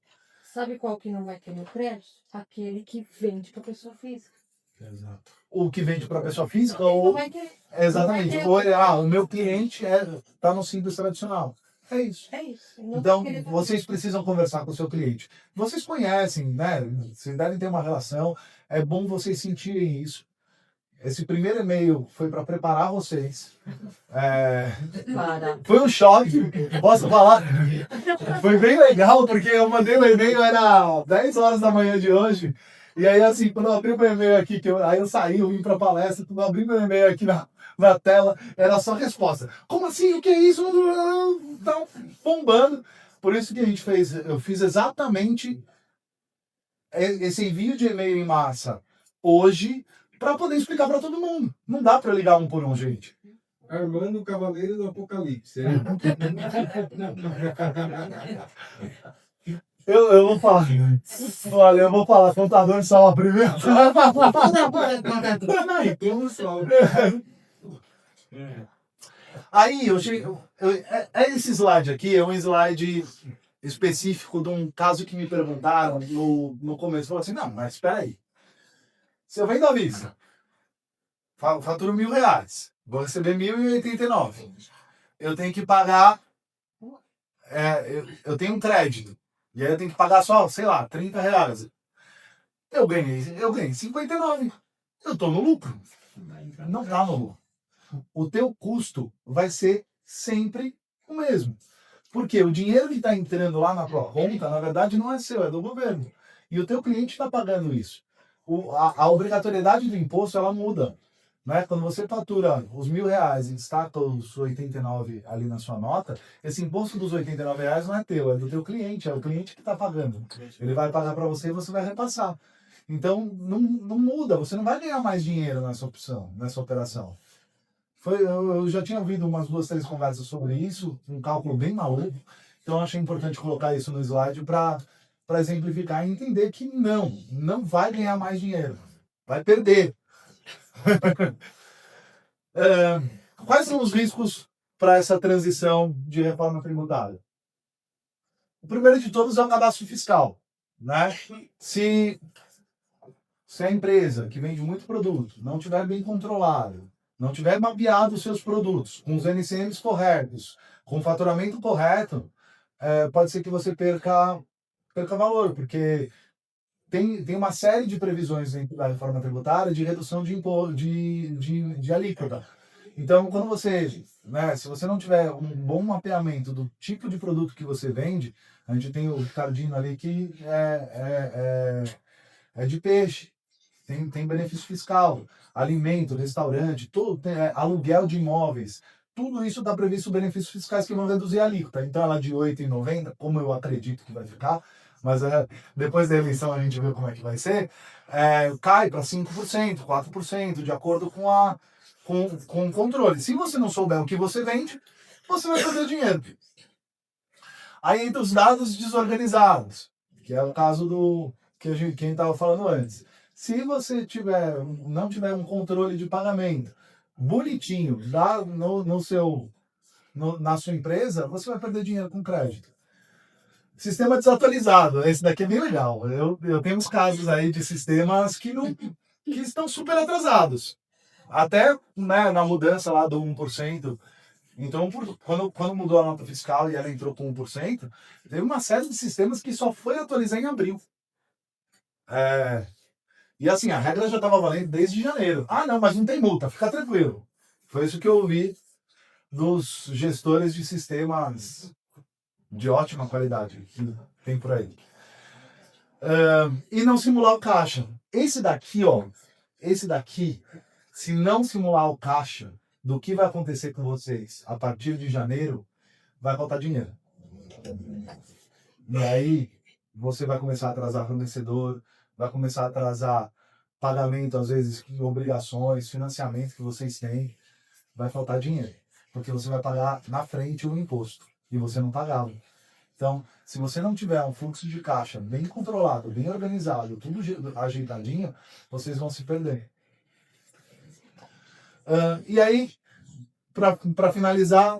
Sabe qual que não vai ter no crédito? Aquele que vende para pessoa física. Exato. O que vende para pessoa física Ele não ou... vai querer. Exatamente. Não vai ter. Ou, o meu cliente está no simples tradicional. É isso. É isso. Ele não Então, vai querer fazer. vocês precisam conversar com o seu cliente. Vocês conhecem, né? Vocês devem ter uma relação. É bom vocês sentirem isso. Esse primeiro e-mail foi para preparar vocês. Para. Foi um choque, posso falar? Foi bem legal, porque eu mandei o e-mail, era 10 horas da manhã de hoje. E aí, assim, quando eu abri meu e-mail aqui, aí eu saí, eu vim para palestra, quando eu abri meu e-mail aqui na tela, era só resposta. Como assim? O que é isso? Tá bombando. Por isso que eu fiz exatamente esse envio de e-mail em massa hoje, para poder explicar para todo mundo. Não dá para ligar um por um, gente. Armando Cavaleiro do Apocalipse. Eu vou falar. Olha, eu vou falar, contador salva primeiro. Como salve? Aí, esse slide aqui é um slide específico de um caso que me perguntaram no começo. Falaram assim, não, mas espera aí. Se eu vendo à vista, faturo R$1.000, vou receber 1.089. Eu tenho que pagar, eu tenho um crédito, e aí eu tenho que pagar só, sei lá, R$30. Eu ganhei 59. Eu tô no lucro. Não tá no lucro. O teu custo vai ser sempre o mesmo. Porque o dinheiro que está entrando lá na tua conta, na verdade, não é seu, é do governo. E o teu cliente está pagando isso. A obrigatoriedade do imposto, ela muda. Né? Quando você fatura os R$1.000 e destaca os 89 ali na sua nota, esse imposto dos R$89 não é teu, é do teu cliente, é o cliente que está pagando. Ele vai pagar para você e você vai repassar. Então, não muda, você não vai ganhar mais dinheiro nessa operação. Eu já tinha ouvido umas 2, 3 conversas sobre isso, um cálculo bem maluco, então eu achei importante colocar isso no slide para exemplificar e entender que não vai ganhar mais dinheiro, vai perder. Quais são os riscos para essa transição de reforma tributária? O primeiro de todos é o cadastro fiscal. Né? Se a empresa que vende muito produto não tiver bem controlado, não tiver mapeado os seus produtos com os NCMs corretos, com o faturamento correto, pode ser que você perca valor, porque tem uma série de previsões dentro da reforma tributária de redução de alíquota. Então, quando se você não tiver um bom mapeamento do tipo de produto que você vende, a gente tem o Ricardinho ali que é de peixe, tem benefício fiscal, alimento, restaurante, aluguel de imóveis, tudo isso está previsto benefícios fiscais que vão reduzir a alíquota. Então, ela de 8,90, como eu acredito que vai ficar, mas depois da eleição a gente vê como é que vai ser, cai para 5%, 4%, de acordo com o controle. Se você não souber o que você vende, você vai perder dinheiro. Aí entra os dados desorganizados, que é o caso do que a gente estava falando antes. Se você não tiver um controle de pagamento bonitinho na sua empresa, você vai perder dinheiro com crédito. Sistema desatualizado, esse daqui é bem legal. Eu tenho uns casos aí de sistemas que estão super atrasados. Até na mudança lá do 1%. Então, quando mudou a nota fiscal e ela entrou com 1%, teve uma série de sistemas que só foi atualizar em abril. E assim, a regra já estava valendo desde janeiro. Ah, não, mas não tem multa, fica tranquilo. Foi isso que eu ouvi dos gestores de sistemas de ótima qualidade que tem por aí. E não simular o caixa. Esse daqui, se não simular o caixa do que vai acontecer com vocês a partir de janeiro, vai faltar dinheiro. E aí você vai começar a atrasar fornecedor, vai começar a atrasar pagamento, às vezes, obrigações, financiamento que vocês têm, vai faltar dinheiro. Porque você vai pagar na frente o imposto e você não pagava. Então, se você não tiver um fluxo de caixa bem controlado, bem organizado, tudo ajeitadinho, vocês vão se perder. E aí, para finalizar,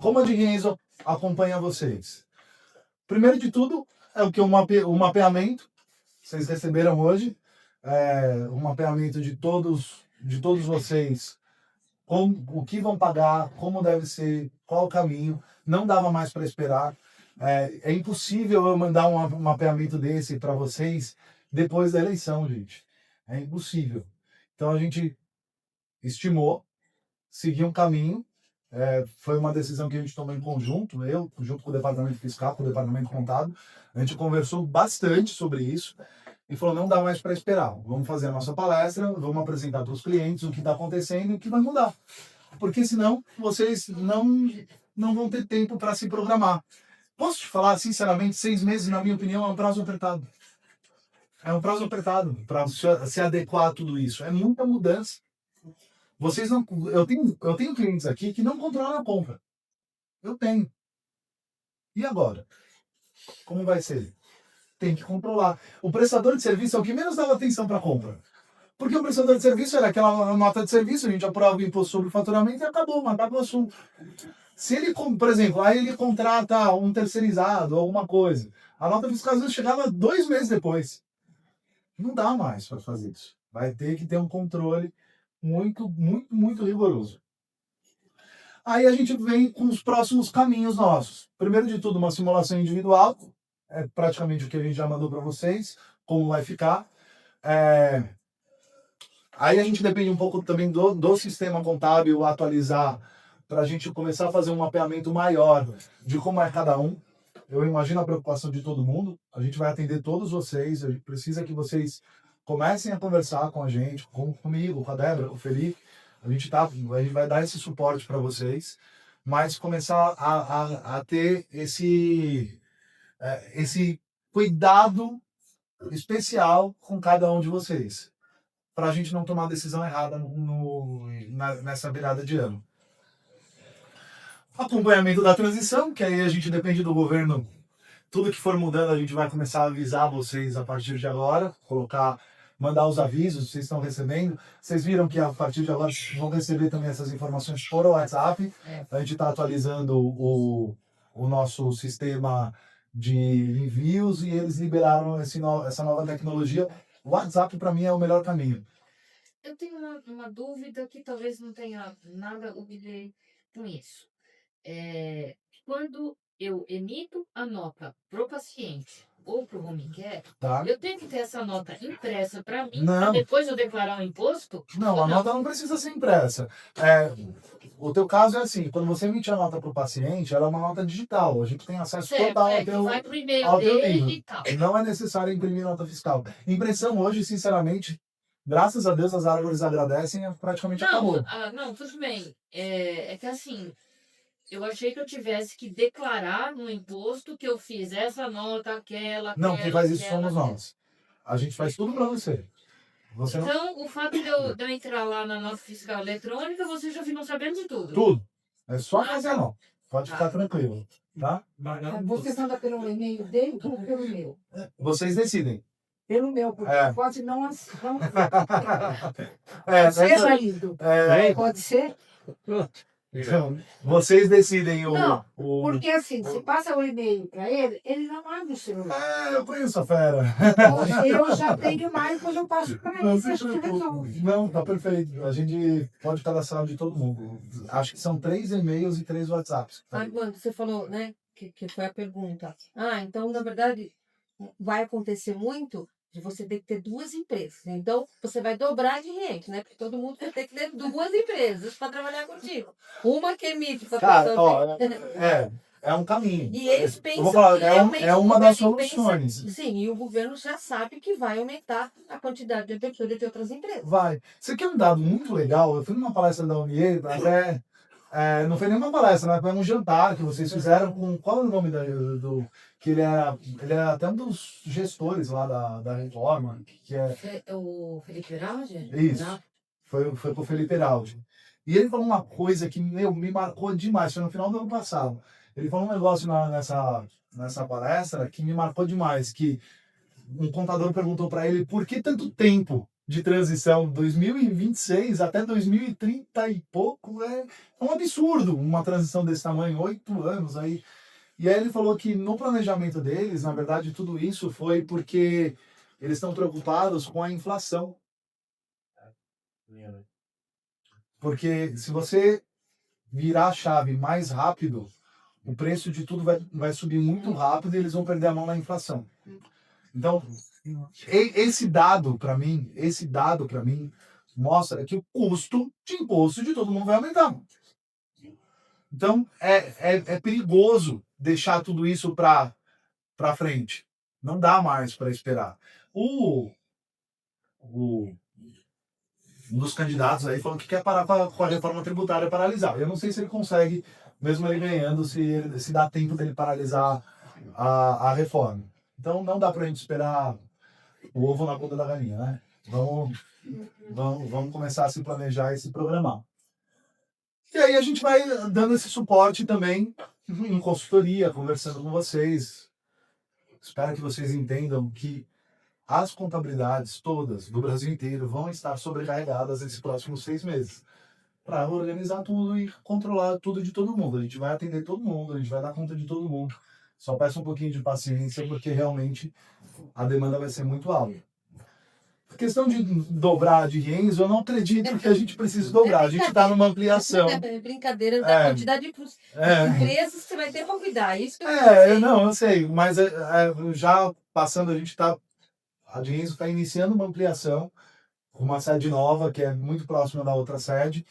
como a Dinheiro acompanha vocês? Primeiro de tudo, é o que o mapeamento, vocês receberam hoje, um mapeamento de todos vocês, o que vão pagar, como deve ser, qual o caminho, não dava mais para esperar. É impossível eu mandar um mapeamento desse para vocês depois da eleição, gente. É impossível. Então a gente estimou, seguir um caminho. Foi uma decisão que a gente tomou em conjunto, eu, junto com o departamento fiscal, com o departamento contábil. A gente conversou bastante sobre isso e falou: não dá mais para esperar. Vamos fazer a nossa palestra, vamos apresentar para os clientes o que está acontecendo e o que vai mudar. Porque senão vocês não vão ter tempo para se programar. Posso te falar, sinceramente, 6 meses, na minha opinião, é um prazo apertado. É um prazo apertado para se adequar a tudo isso. É muita mudança. Vocês não. Eu tenho clientes aqui que não controlam a compra. Eu tenho. E agora? Como vai ser? Tem que controlar. O prestador de serviço é o que menos dava atenção para a compra. Porque o prestador de serviço era aquela nota de serviço, a gente apurava o imposto sobre o faturamento e acabou o assunto. Se ele, por exemplo, aí ele contrata um terceirizado, alguma coisa, a nota fiscal às vezes chegava 2 meses depois. Não dá mais para fazer isso. Vai ter que ter um controle muito, muito, muito rigoroso. Aí a gente vem com os próximos caminhos nossos. Primeiro de tudo, uma simulação individual. É praticamente o que a gente já mandou para vocês, como vai ficar. Aí a gente depende um pouco também do sistema contábil atualizar, para a gente começar a fazer um mapeamento maior de como é cada um. Eu imagino a preocupação de todo mundo. A gente vai atender todos vocês. A gente precisa que vocês comecem a conversar com a gente, comigo, com a Débora, com o Felipe. A gente vai dar esse suporte para vocês, mas começar a ter esse cuidado especial com cada um de vocês, para a gente não tomar decisão errada nessa virada de ano. Acompanhamento da transição, que aí a gente depende do governo. Tudo que for mudando, a gente vai começar a avisar vocês a partir de agora, mandar os avisos que vocês estão recebendo. Vocês viram que a partir de agora vão receber também essas informações por WhatsApp. A gente está atualizando o nosso sistema de envios e eles liberaram essa nova tecnologia. O WhatsApp, para mim, é o melhor caminho. Eu tenho uma dúvida que talvez não tenha nada a ver com isso. Quando eu emito a nota pro paciente ou pro home care, Tá? eu tenho que ter essa nota impressa para mim, Não. para depois eu declarar o imposto? Não, a nota não precisa ser impressa. O teu caso é assim, quando você emite a nota para o paciente, ela é uma nota digital. A gente tem acesso Certo, total ao que teu... vai pro e-mail ao teu dele livro. e tal. Não é necessário imprimir nota fiscal. Impressão hoje, sinceramente, graças a Deus as árvores agradecem, praticamente acabou. Não, tudo bem. É que assim, eu achei que eu tivesse que declarar no imposto que eu fiz essa nota, aquela. Não, quem faz isso aquela, somos nós. A gente faz tudo para você. Você não... Então, o fato de eu entrar lá na nota fiscal eletrônica, vocês já ficam sabendo de tudo. Tudo. É só fazer não. Pode ficar tranquilo. Tá? Você manda pelo e-mail dele ou pelo meu? Vocês decidem. Pelo meu, porque pode não ser essa- marido. Pode ser? Então, vocês decidem Não, porque assim, se passa o e-mail para ele, ele não abre o celular. eu conheço a fera. Eu já tenho mais, depois eu passo para Não ele. se preocupe. Não, tá perfeito. A gente pode cadastrar de todo mundo. Acho que são 3 e-mails e 3 WhatsApps. Armando, você falou, né, que foi a pergunta. Então, na verdade, vai acontecer muito de você ter que ter 2 empresas. Então, você vai dobrar de rede, né? Porque todo mundo vai ter que ter 2 empresas para trabalhar contigo. Uma que emite para Cara, pessoa. ó, é um caminho. E eles Eu pensam vou falar, que realmente é o uma das governo pensa- soluções. sim, e o governo já sabe que vai aumentar a quantidade de abertura de outras empresas. Vai. Você quer um dado muito legal? Eu fui numa palestra da UNIE, até. Não foi nenhuma palestra, né? Foi um jantar que vocês fizeram com. Qual é o nome do. Que ele é até um dos gestores lá da reforma. Que é, O Felipe Beraldi? isso. Foi com o Felipe Heraldi. E ele falou uma coisa que me marcou demais. Foi no final do ano passado. Ele falou um negócio nessa palestra que me marcou demais. Que um contador perguntou para ele por que tanto tempo de transição, 2026 até 2030 e pouco, é um absurdo uma transição desse tamanho, 8 anos aí. E aí ele falou que no planejamento deles, na verdade, tudo isso foi porque eles estão preocupados com a inflação. Porque se você virar a chave mais rápido, o preço de tudo vai subir muito rápido e eles vão perder a mão na inflação. Então, esse dado para mim mostra que o custo de imposto de todo mundo vai aumentar. Então, é perigoso deixar tudo isso para frente. Não dá mais para esperar. Um dos candidatos aí falou que quer parar com a reforma tributária paralisar. Eu não sei se ele consegue, mesmo ele ganhando, se dá tempo dele paralisar a reforma. Então não dá pra gente esperar o ovo na bunda da galinha, né? Vamos começar a se planejar e se programar. E aí a gente vai dando esse suporte também em consultoria, conversando com vocês. Espero que vocês entendam que as contabilidades todas do Brasil inteiro vão estar sobrecarregadas nesses próximos 6 meses para organizar tudo e controlar tudo de todo mundo. A gente vai atender todo mundo, a gente vai dar conta de todo mundo. Só peço um pouquinho de paciência porque realmente a demanda vai ser muito alta. A questão de dobrar de Renzo, eu não acredito que a gente precise dobrar. A gente está numa ampliação. É brincadeira da quantidade de empresas que você vai ter para cuidar. Isso que eu sei, mas já passando, a Renzo está iniciando uma ampliação, uma sede nova, que é muito próxima da outra sede,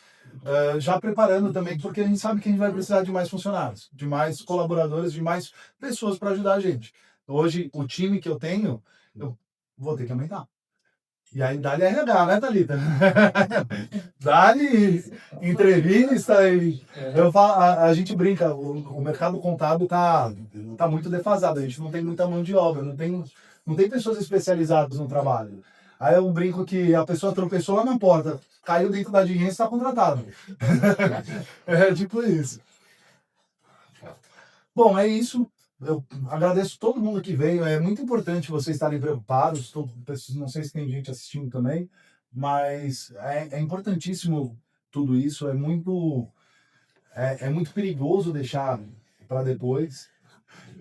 já preparando também, porque a gente sabe que a gente vai precisar de mais funcionários, de mais colaboradores, de mais pessoas para ajudar a gente. Hoje, o time que eu tenho, eu vou ter que aumentar. E aí, dá-lhe RH, né, Thalita? Dá-lhe entrevista e... Eu falo, a gente brinca, o mercado contábil tá muito defasado, a gente não tem muita mão de obra, não tem pessoas especializadas no trabalho. Aí eu brinco que a pessoa tropeçou lá na porta, caiu dentro da dinheiro e está contratado. É tipo isso. Bom, é isso. Eu agradeço todo mundo que veio. É muito importante vocês estarem preocupados. Não sei se tem gente assistindo também, mas é importantíssimo tudo isso. É muito perigoso deixar para depois.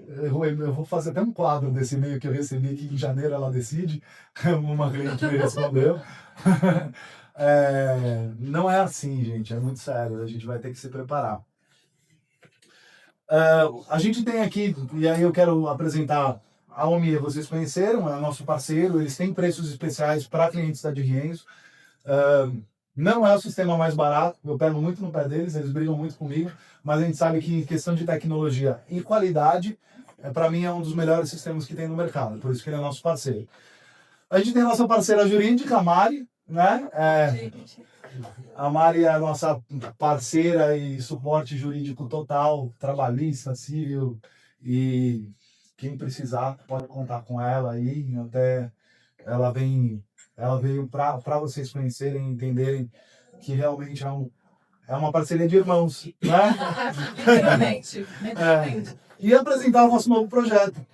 Eu vou fazer até um quadro desse e-mail que eu recebi aqui em janeiro, ela decide. Uma cliente me respondeu. Não é assim, gente. É muito sério. A gente vai ter que se preparar. A gente tem aqui, e aí eu quero apresentar a OMIE, vocês conheceram, é nosso parceiro, eles têm preços especiais para clientes da Dirrienzo. Não é o sistema mais barato, eu pego muito no pé deles, eles brigam muito comigo, mas a gente sabe que em questão de tecnologia e qualidade, para mim é um dos melhores sistemas que tem no mercado, por isso que ele é nosso parceiro. A gente tem a nossa parceira jurídica, a Mari, né? A Mari é a nossa parceira e suporte jurídico total, trabalhista, civil, e quem precisar pode contar com ela aí, até ela veio para vocês conhecerem e entenderem que realmente é uma parceria de irmãos, né? Literalmente. E apresentar o nosso novo projeto,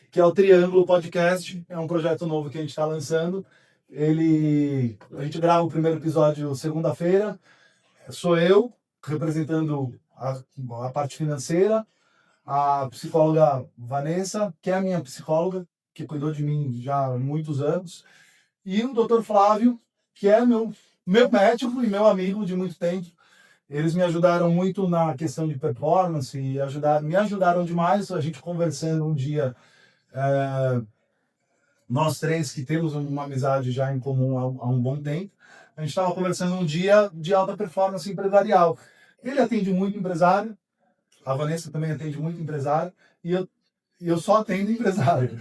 que é o Triângulo Podcast, é um projeto novo que a gente está lançando. A gente grava o primeiro episódio segunda-feira. Sou eu representando a parte financeira, a psicóloga Vanessa, que é a minha psicóloga, que cuidou de mim já há muitos anos, e o Dr. Flávio, que é meu médico e meu amigo de muito tempo. Eles me ajudaram muito na questão de performance e me ajudaram demais. A gente conversando um dia nós três que temos uma amizade já em comum há um bom tempo, a gente estava conversando um dia de alta performance empresarial. Ele atende muito empresário, a Vanessa também atende muito empresário, e eu só atendo empresário.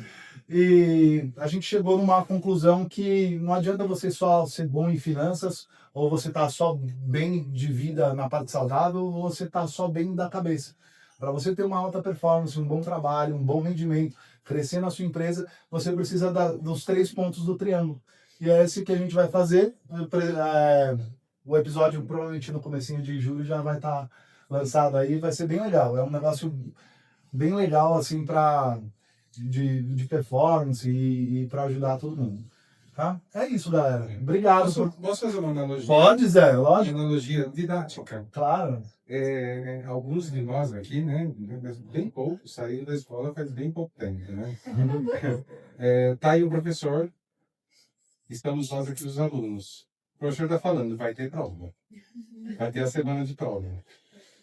E a gente chegou numa conclusão que não adianta você só ser bom em finanças, ou você tá só bem de vida na parte saudável, ou você tá só bem da cabeça. Para você ter uma alta performance, um bom trabalho, um bom rendimento, crescer na sua empresa, você precisa dos 3 pontos do triângulo. E é esse que a gente vai fazer. O episódio provavelmente no comecinho de julho já vai estar lançado aí, vai ser bem legal. É um negócio bem legal assim de performance e para ajudar todo mundo. Tá? É isso, galera. Obrigado. Posso fazer uma analogia? Pode, Zé, lógico. Uma analogia didática. Claro. Alguns de nós aqui, né, bem pouco, saíram da escola faz bem pouco tempo, né? Tá aí o professor, estamos nós aqui os alunos. O professor está falando, vai ter prova. Vai ter a semana de prova.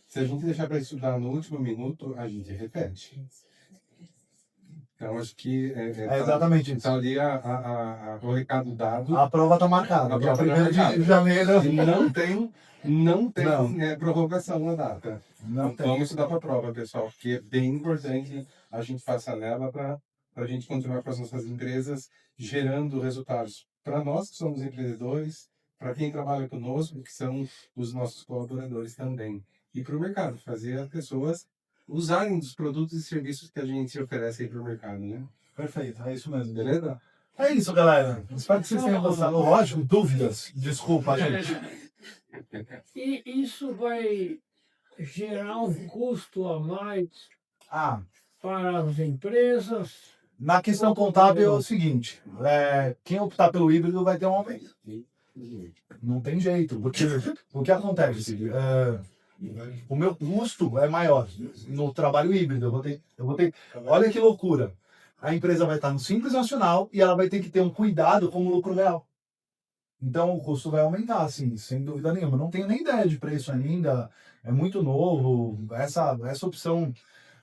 Se a gente deixar para estudar no último minuto, a gente repete. Então, acho que É exatamente isso. tá ali o recado dado. A prova está marcada. A Dia prova tá 1º de marcada. janeiro. E não tem Não. prorrogação na data. Não Então, tem. vamos estudar para a prova, pessoal, porque é bem importante a gente passar nela para a gente continuar com as nossas empresas, gerando resultados para nós que somos empreendedores, para quem trabalha conosco, que são os nossos colaboradores também. E para o mercado, fazer as pessoas usarem dos produtos e serviços que a gente oferece aí para o mercado, né? Perfeito, é isso mesmo. Beleza? É isso, galera. Espero que vocês tenham gostado. Lógico, dúvidas. Desculpa, gente. E isso vai gerar um custo a mais Ah, para as empresas. na questão contábil é o seguinte: quem optar pelo híbrido vai ter um aumento. Não tem jeito, porque o que acontece? O meu custo é maior no trabalho híbrido. Eu vou ter, olha que loucura. A empresa vai estar no Simples Nacional e ela vai ter que ter um cuidado com o lucro real. Então o custo vai aumentar, assim, sem dúvida nenhuma. Não tenho nem ideia de preço ainda, é muito novo. Essa opção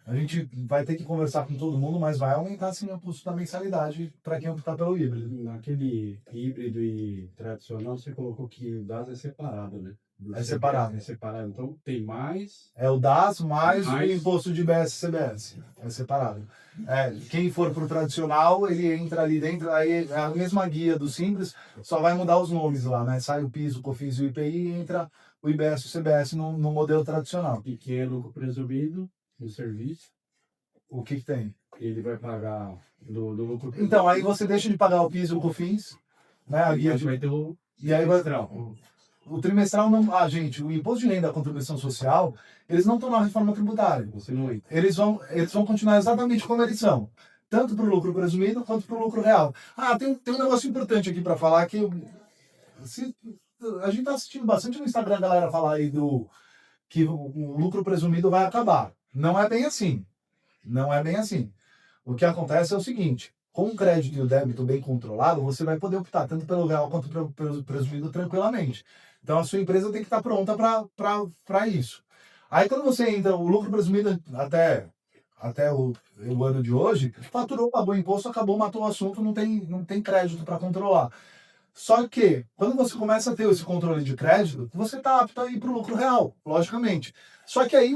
a gente vai ter que conversar com todo mundo, mas vai aumentar sim o custo da mensalidade para quem optar pelo híbrido. Naquele híbrido e tradicional, você colocou que o DAS é separado, né? É separado. É separado. Então tem mais. É o DAS mais o Mais. imposto de IBS-CBS. É separado. Quem for pro tradicional, ele entra ali dentro, aí é a mesma guia do Simples, só vai mudar os nomes lá, né? Sai o PIS, o COFINS e o IPI e entra o IBS e o CBS no modelo tradicional. Pequeno lucro presumido no serviço. O que tem? Ele vai pagar do lucro presumido. Então, aí você deixa de pagar o PIS e o COFINS, né? A guia de... vai ter o E aí vai... trimestral. O trimestral não... Ah, gente, o imposto de renda, a contribuição social, eles não estão na reforma tributária. Você não entra. Eles vão continuar exatamente como eles são. Tanto para o lucro presumido quanto para o lucro real. Ah, tem um negócio importante aqui para falar que a gente está assistindo bastante no Instagram a galera falar aí que o lucro presumido vai acabar. Não é bem assim. Não é bem assim. O que acontece é o seguinte: com o crédito e o débito bem controlado, você vai poder optar tanto pelo real quanto pelo presumido tranquilamente. Então a sua empresa tem que estar pronta para isso. Aí quando você entra, o lucro presumido até o ano de hoje, faturou, pagou imposto, acabou, matou o assunto, não tem crédito para controlar. Só que, quando você começa a ter esse controle de crédito, você está apto a ir para o lucro real, logicamente. Só que aí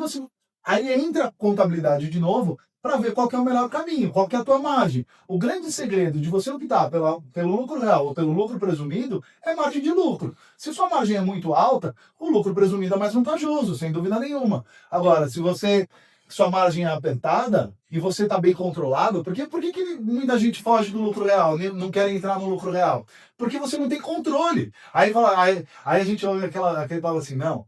entra a contabilidade de novo para ver qual que é o melhor caminho, qual que é a tua margem. O grande segredo de você optar pelo lucro real ou pelo lucro presumido é margem de lucro. Se sua margem é muito alta, o lucro presumido é mais vantajoso, sem dúvida nenhuma. Agora, se sua margem é apertada e você está bem controlado, por que muita gente foge do lucro real, não quer entrar no lucro real? Porque você não tem controle. Aí a gente olha aquele fala assim, não,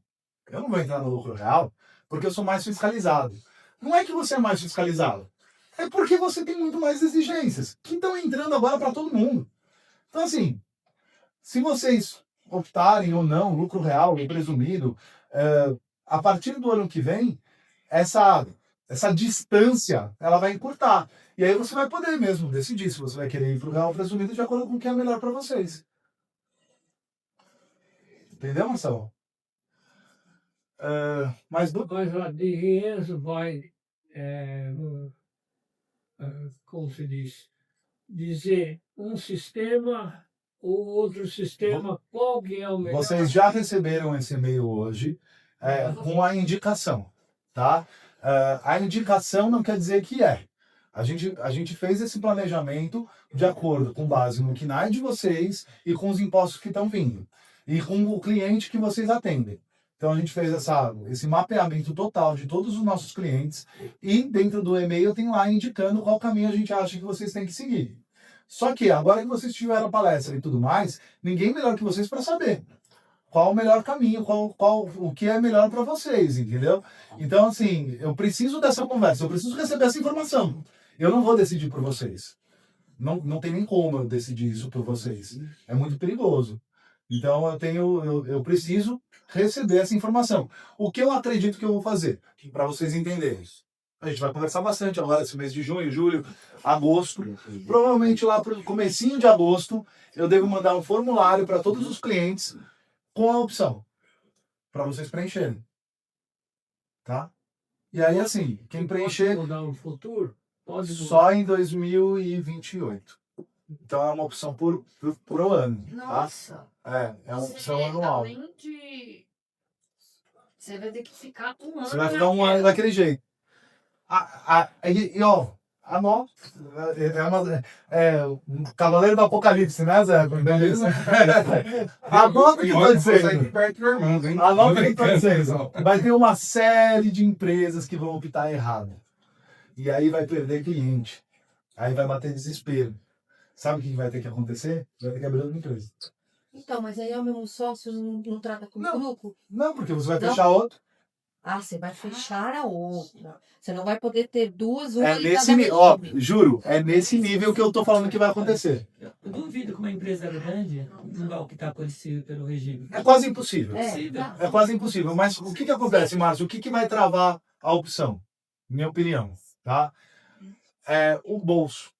eu não vou entrar no lucro real porque eu sou mais fiscalizado. Não é que você é mais fiscalizado, é porque você tem muito mais exigências, que estão entrando agora para todo mundo. Então assim, se vocês optarem ou não, lucro real ou presumido, a partir do ano que vem, essa distância, ela vai encurtar. E aí você vai poder mesmo decidir se você vai querer ir para o real presumido de acordo com o que é melhor para vocês. Entendeu, Marcelo? Mas a DGES vai, como se diz, dizer um sistema ou outro sistema, qual que é o melhor? Vocês já receberam esse e-mail hoje com a indicação, tá? A indicação não quer dizer que é. A gente fez esse planejamento de acordo com base no KNAI de vocês e com os impostos que estão vindo. E com o cliente que vocês atendem. Então a gente fez esse mapeamento total de todos os nossos clientes e dentro do e-mail tem lá indicando qual caminho a gente acha que vocês têm que seguir. Só que agora que vocês tiveram a palestra e tudo mais, ninguém melhor que vocês para saber qual o melhor caminho, o que é melhor para vocês, entendeu? Então, assim, eu preciso dessa conversa, eu preciso receber essa informação. Eu não vou decidir por vocês. Não tem nem como eu decidir isso por vocês. É muito perigoso. Então, eu preciso receber essa informação. O que eu acredito que eu vou fazer, para vocês entenderem. A gente vai conversar bastante agora, esse mês de junho, julho, agosto. Provavelmente lá para o comecinho de agosto, eu devo mandar um formulário para todos os clientes com a opção, para vocês preencherem. Tá? E aí, assim, quem preencher... Pode mudar no futuro? Pode mudar. Só em 2028. Então é uma opção por ano. Tá? Nossa. É uma opção anual. Além de... Você vai ter que ficar um ano. Você vai ficar um ano daquele jeito. Ó, anota. Um Cavaleiro do Apocalipse, né, Zé? Beleza? Anota o que eu tô dizendo. Anota o que eu tô dizendo. Vai ter uma série de empresas que vão optar errado. E aí vai perder cliente. Aí vai bater desespero. Sabe o que vai ter que acontecer? Vai ter que abrir outra empresa. Então, mas aí é o mesmo sócio, não trata como grupo? Não, porque você vai fechar outro. Ah, você vai fechar a outra. Você não vai poder ter duas, uma É em nesse cada nível, ó, regime. juro, é nesse nível que eu tô falando que vai acontecer. Eu duvido que uma empresa grande não vai optar por pelo regime. É quase impossível. Tá. É quase impossível. Mas o que acontece, Márcio? O que vai travar a opção? Minha opinião, tá? É o bolso.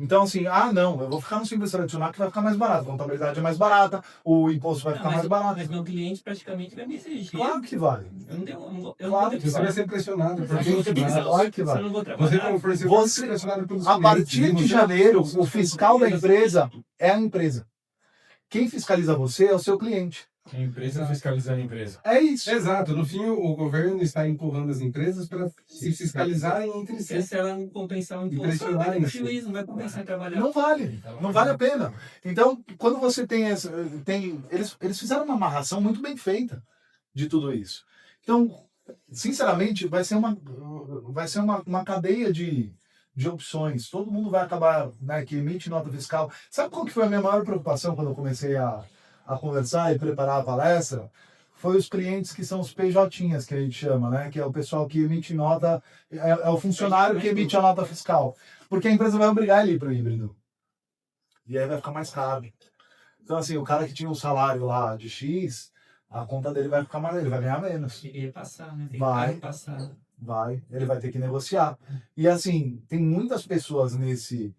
Então, assim, não, eu vou ficar no simples tradicional que vai ficar mais barato. A contabilidade é mais barata, o imposto vai ficar mais barato. Mas meu cliente praticamente vai me exigir. Claro que vai. Claro que você vai ser pressionado por gente. Claro que vai. Eu não vou trabalhar. Você, como fornecedor, vai ser pressionado pelos A partir clientes. de janeiro, o fiscal da empresa é a empresa. Quem fiscaliza você é o seu cliente. A empresa fiscalizando a empresa. É isso. Exato. No fim, o governo está empurrando as empresas para se fiscalizarem entre si. Se ela não compensar o imposto, Impressionar ela vai isso. prejuízo, não vai compensar em trabalhar. Não vale a pena. Então, quando você eles fizeram uma amarração muito bem feita de tudo isso. Então, sinceramente, vai ser uma cadeia de opções. Todo mundo vai acabar, né, que emite nota fiscal. Sabe qual que foi a minha maior preocupação quando eu comecei a conversar e preparar a palestra? Foi os clientes que são os PJinhas, que a gente chama, né? Que é o pessoal que emite nota, é o funcionário que emite a nota fiscal. Porque a empresa vai obrigar ele a ir para o híbrido. E aí vai ficar mais caro. Então, assim, o cara que tinha um salário lá de X, a conta dele vai ficar mais, ele vai ganhar menos. Queria passar, né? Tem Vai. que passar. Vai, ele vai ter que negociar. E assim, tem muitas pessoas nesse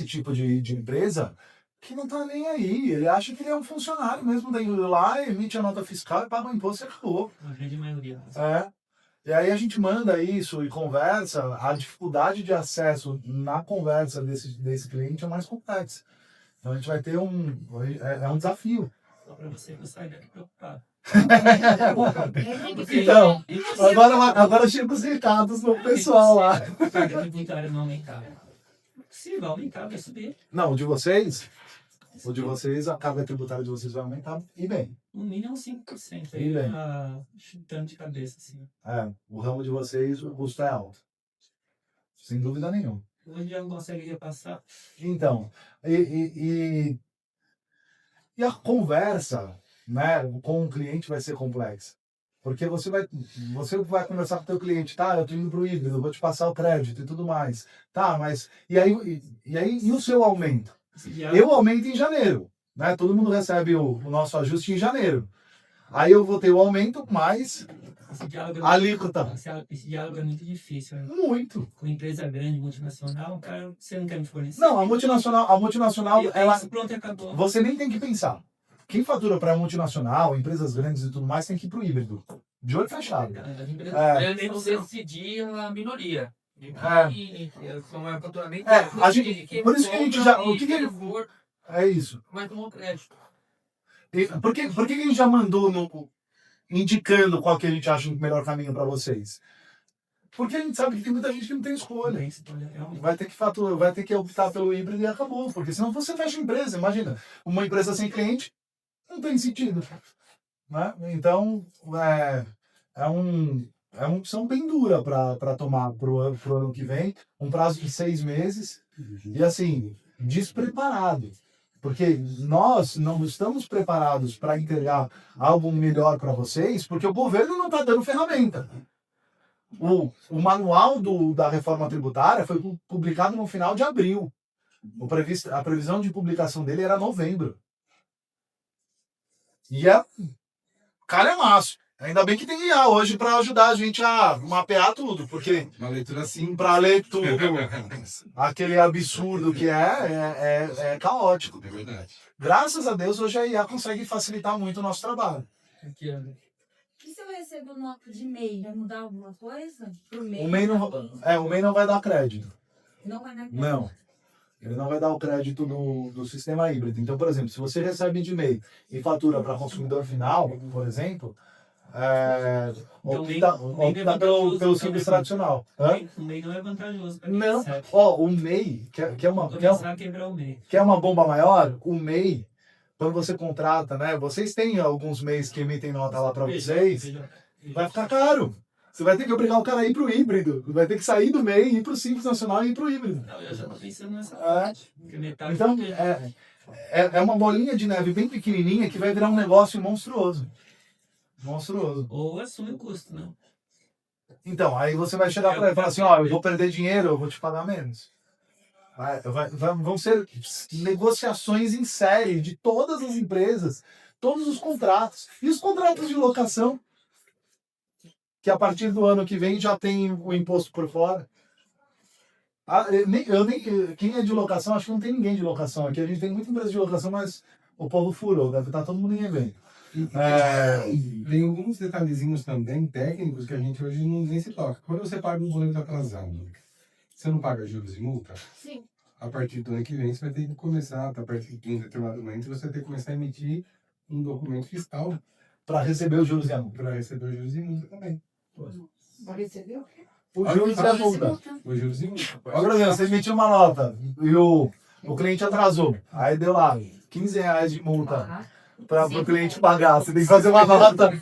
tipo de empresa que não tá nem aí. Ele acha que ele é um funcionário mesmo, daí lá, emite a nota fiscal e paga o imposto e acabou. A grande maioria. E aí a gente manda isso e conversa. A dificuldade de acesso na conversa desse cliente é mais complexa. Então a gente vai ter um desafio. Só para você que eu saio daqui preocupado. Então, agora chega os recados no pessoal lá. A carga tributária não aumentava. Se vai aumentar, vai subir. Não, o de vocês, a carga tributária de vocês vai aumentar e bem. No mínimo 5%. E Aí bem. chutando de cabeça, assim. O ramo de vocês, o custo é alto. Sem dúvida nenhuma. Onde já não consegue repassar. Então, e a conversa, né, com o cliente vai ser complexa. Porque você vai conversar com o teu cliente, tá, eu tô indo pro híbrido, vou te passar o crédito e tudo mais. Tá, mas e o seu aumento? Eu aumento em janeiro, né? Todo mundo recebe o nosso ajuste em janeiro. Aí eu vou ter o aumento mais a alíquota. Esse diálogo é muito difícil. Né? Muito. Com empresa grande, multinacional, cara, você não quer me fornecer. Não, a multinacional, ela, pronto, acabou. você nem tem que pensar. Quem fatura para multinacional, empresas grandes e tudo mais, tem que ir pro híbrido. De olho fechado. Não decidir a minoria. A gente, por isso que a gente já. O que ele. É isso. Vai tomar um crédito. Por que a gente já mandou indicando qual que a gente acha o melhor caminho para vocês? Porque a gente sabe que tem muita gente que não tem escolha. Vai ter que vai ter que optar pelo híbrido e acabou. Porque senão você fecha a empresa. Imagina, uma empresa sem cliente não tem sentido. Né? Então, é uma opção bem dura para tomar para o ano que vem. Um prazo de 6 meses. E assim, despreparado. Porque nós não estamos preparados para entregar algo melhor para vocês, porque o governo não está dando ferramenta. O manual da reforma tributária foi publicado no final de abril. A previsão de publicação dele era novembro. E é calhamaço. Ainda bem que tem IA hoje para ajudar a gente a mapear tudo, porque Uma leitura simples. para ler tudo, aquele absurdo que é caótico. É verdade. Graças a Deus, hoje a IA consegue facilitar muito o nosso trabalho. Aqui, ó. E se eu recebo nota de MEI, vai mudar alguma coisa? Pro O MEI não vai dar crédito. Não vai dar Não. Ele não vai dar o crédito do sistema híbrido. Então, por exemplo, se você recebe de MEI e fatura para consumidor final, por exemplo, opta pelo simples tradicional. O MEI não é vantajoso. pra Não. quem recebe. O MEI, que é uma... Vou começar a quebrar o MEI. Quer uma bomba maior? O MEI, quando você contrata, né? Vocês têm alguns MEIs que emitem nota lá para vocês, vai ficar caro. Você vai ter que obrigar o cara a ir pro híbrido. Vai ter que sair do MEI, ir pro Simples Nacional e ir pro híbrido. Não, eu já tô pensando nessa parte. Porque metade Então, é uma bolinha de neve bem pequenininha que vai virar um negócio monstruoso. Monstruoso. Ou assume o custo, né? Então, aí você vai chegar para ele e falar assim, ó, eu vou perder dinheiro, eu vou te pagar menos. Vão ser negociações em série de todas as empresas, todos os contratos. E os contratos de locação, que a partir do ano que vem já tem o imposto por fora. Quem é de locação, acho que não tem ninguém de locação aqui. A gente tem muita empresa de locação, mas o povo furou, deve estar todo mundo bem. Tem alguns detalhezinhos também técnicos que a gente hoje nem se toca. Quando você paga um boleto atrasado, você não paga juros e multa? Sim. A partir do ano que vem, você vai ter que começar, a partir de um determinado momento, você vai ter que começar a emitir um documento fiscal Para receber os juros e a multa. para receber os juros e multa também. Vai receber o quê? Os juros e a multa. Os juros e multa. Por exemplo, você emitiu uma nota e o cliente atrasou. Aí deu lá R$15 de multa para o cliente pagar. Você tem que fazer uma nota.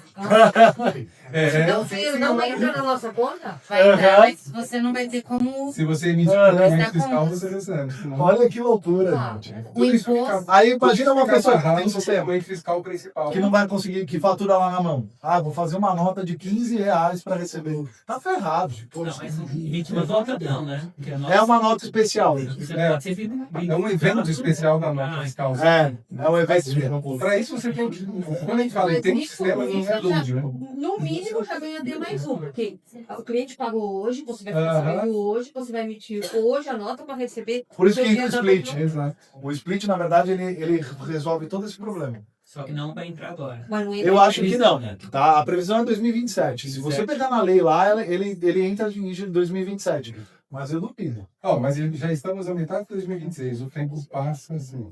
Então, filho, não vai entrar na nossa conta? Vai entrar, mas você não vai ter como. Se você emitir um documento fiscal, você recebe. Senão... Olha que loucura, gente. O imposto. Aí imagina uma pessoa que tem um tem um sistema documento fiscal principal. que não vai conseguir, que fatura lá na mão. Vou fazer uma nota de R$15 para receber. Tá ferrado. Não, mas emite uma nota não, né? Porque a nossa- É uma nota especial. Você É. pode ser É um evento especial da nota fiscal. É um evento especial. Para isso você tem que. Quando a gente fala em tem um sistema, não é lúdico, né? No mínimo, já ganharia mais um, porque o cliente pagou hoje, você vai ficar sabendo hoje, você vai emitir hoje a nota para receber. Por isso que entra o dia da split. nota. Exato. O split, na verdade, ele resolve todo esse problema. Só que não vai entrar agora. Mas não Eu acho que não. Né? Tá? A previsão é 2027. Se você pegar na lei lá, ele entra em 2027. Mas eu duvido. Mas já estamos a metade de 2026. O tempo passa assim.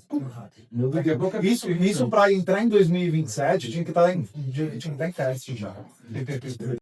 Daqui a pouco é Isso para entrar em 2027 tinha que estar em teste já.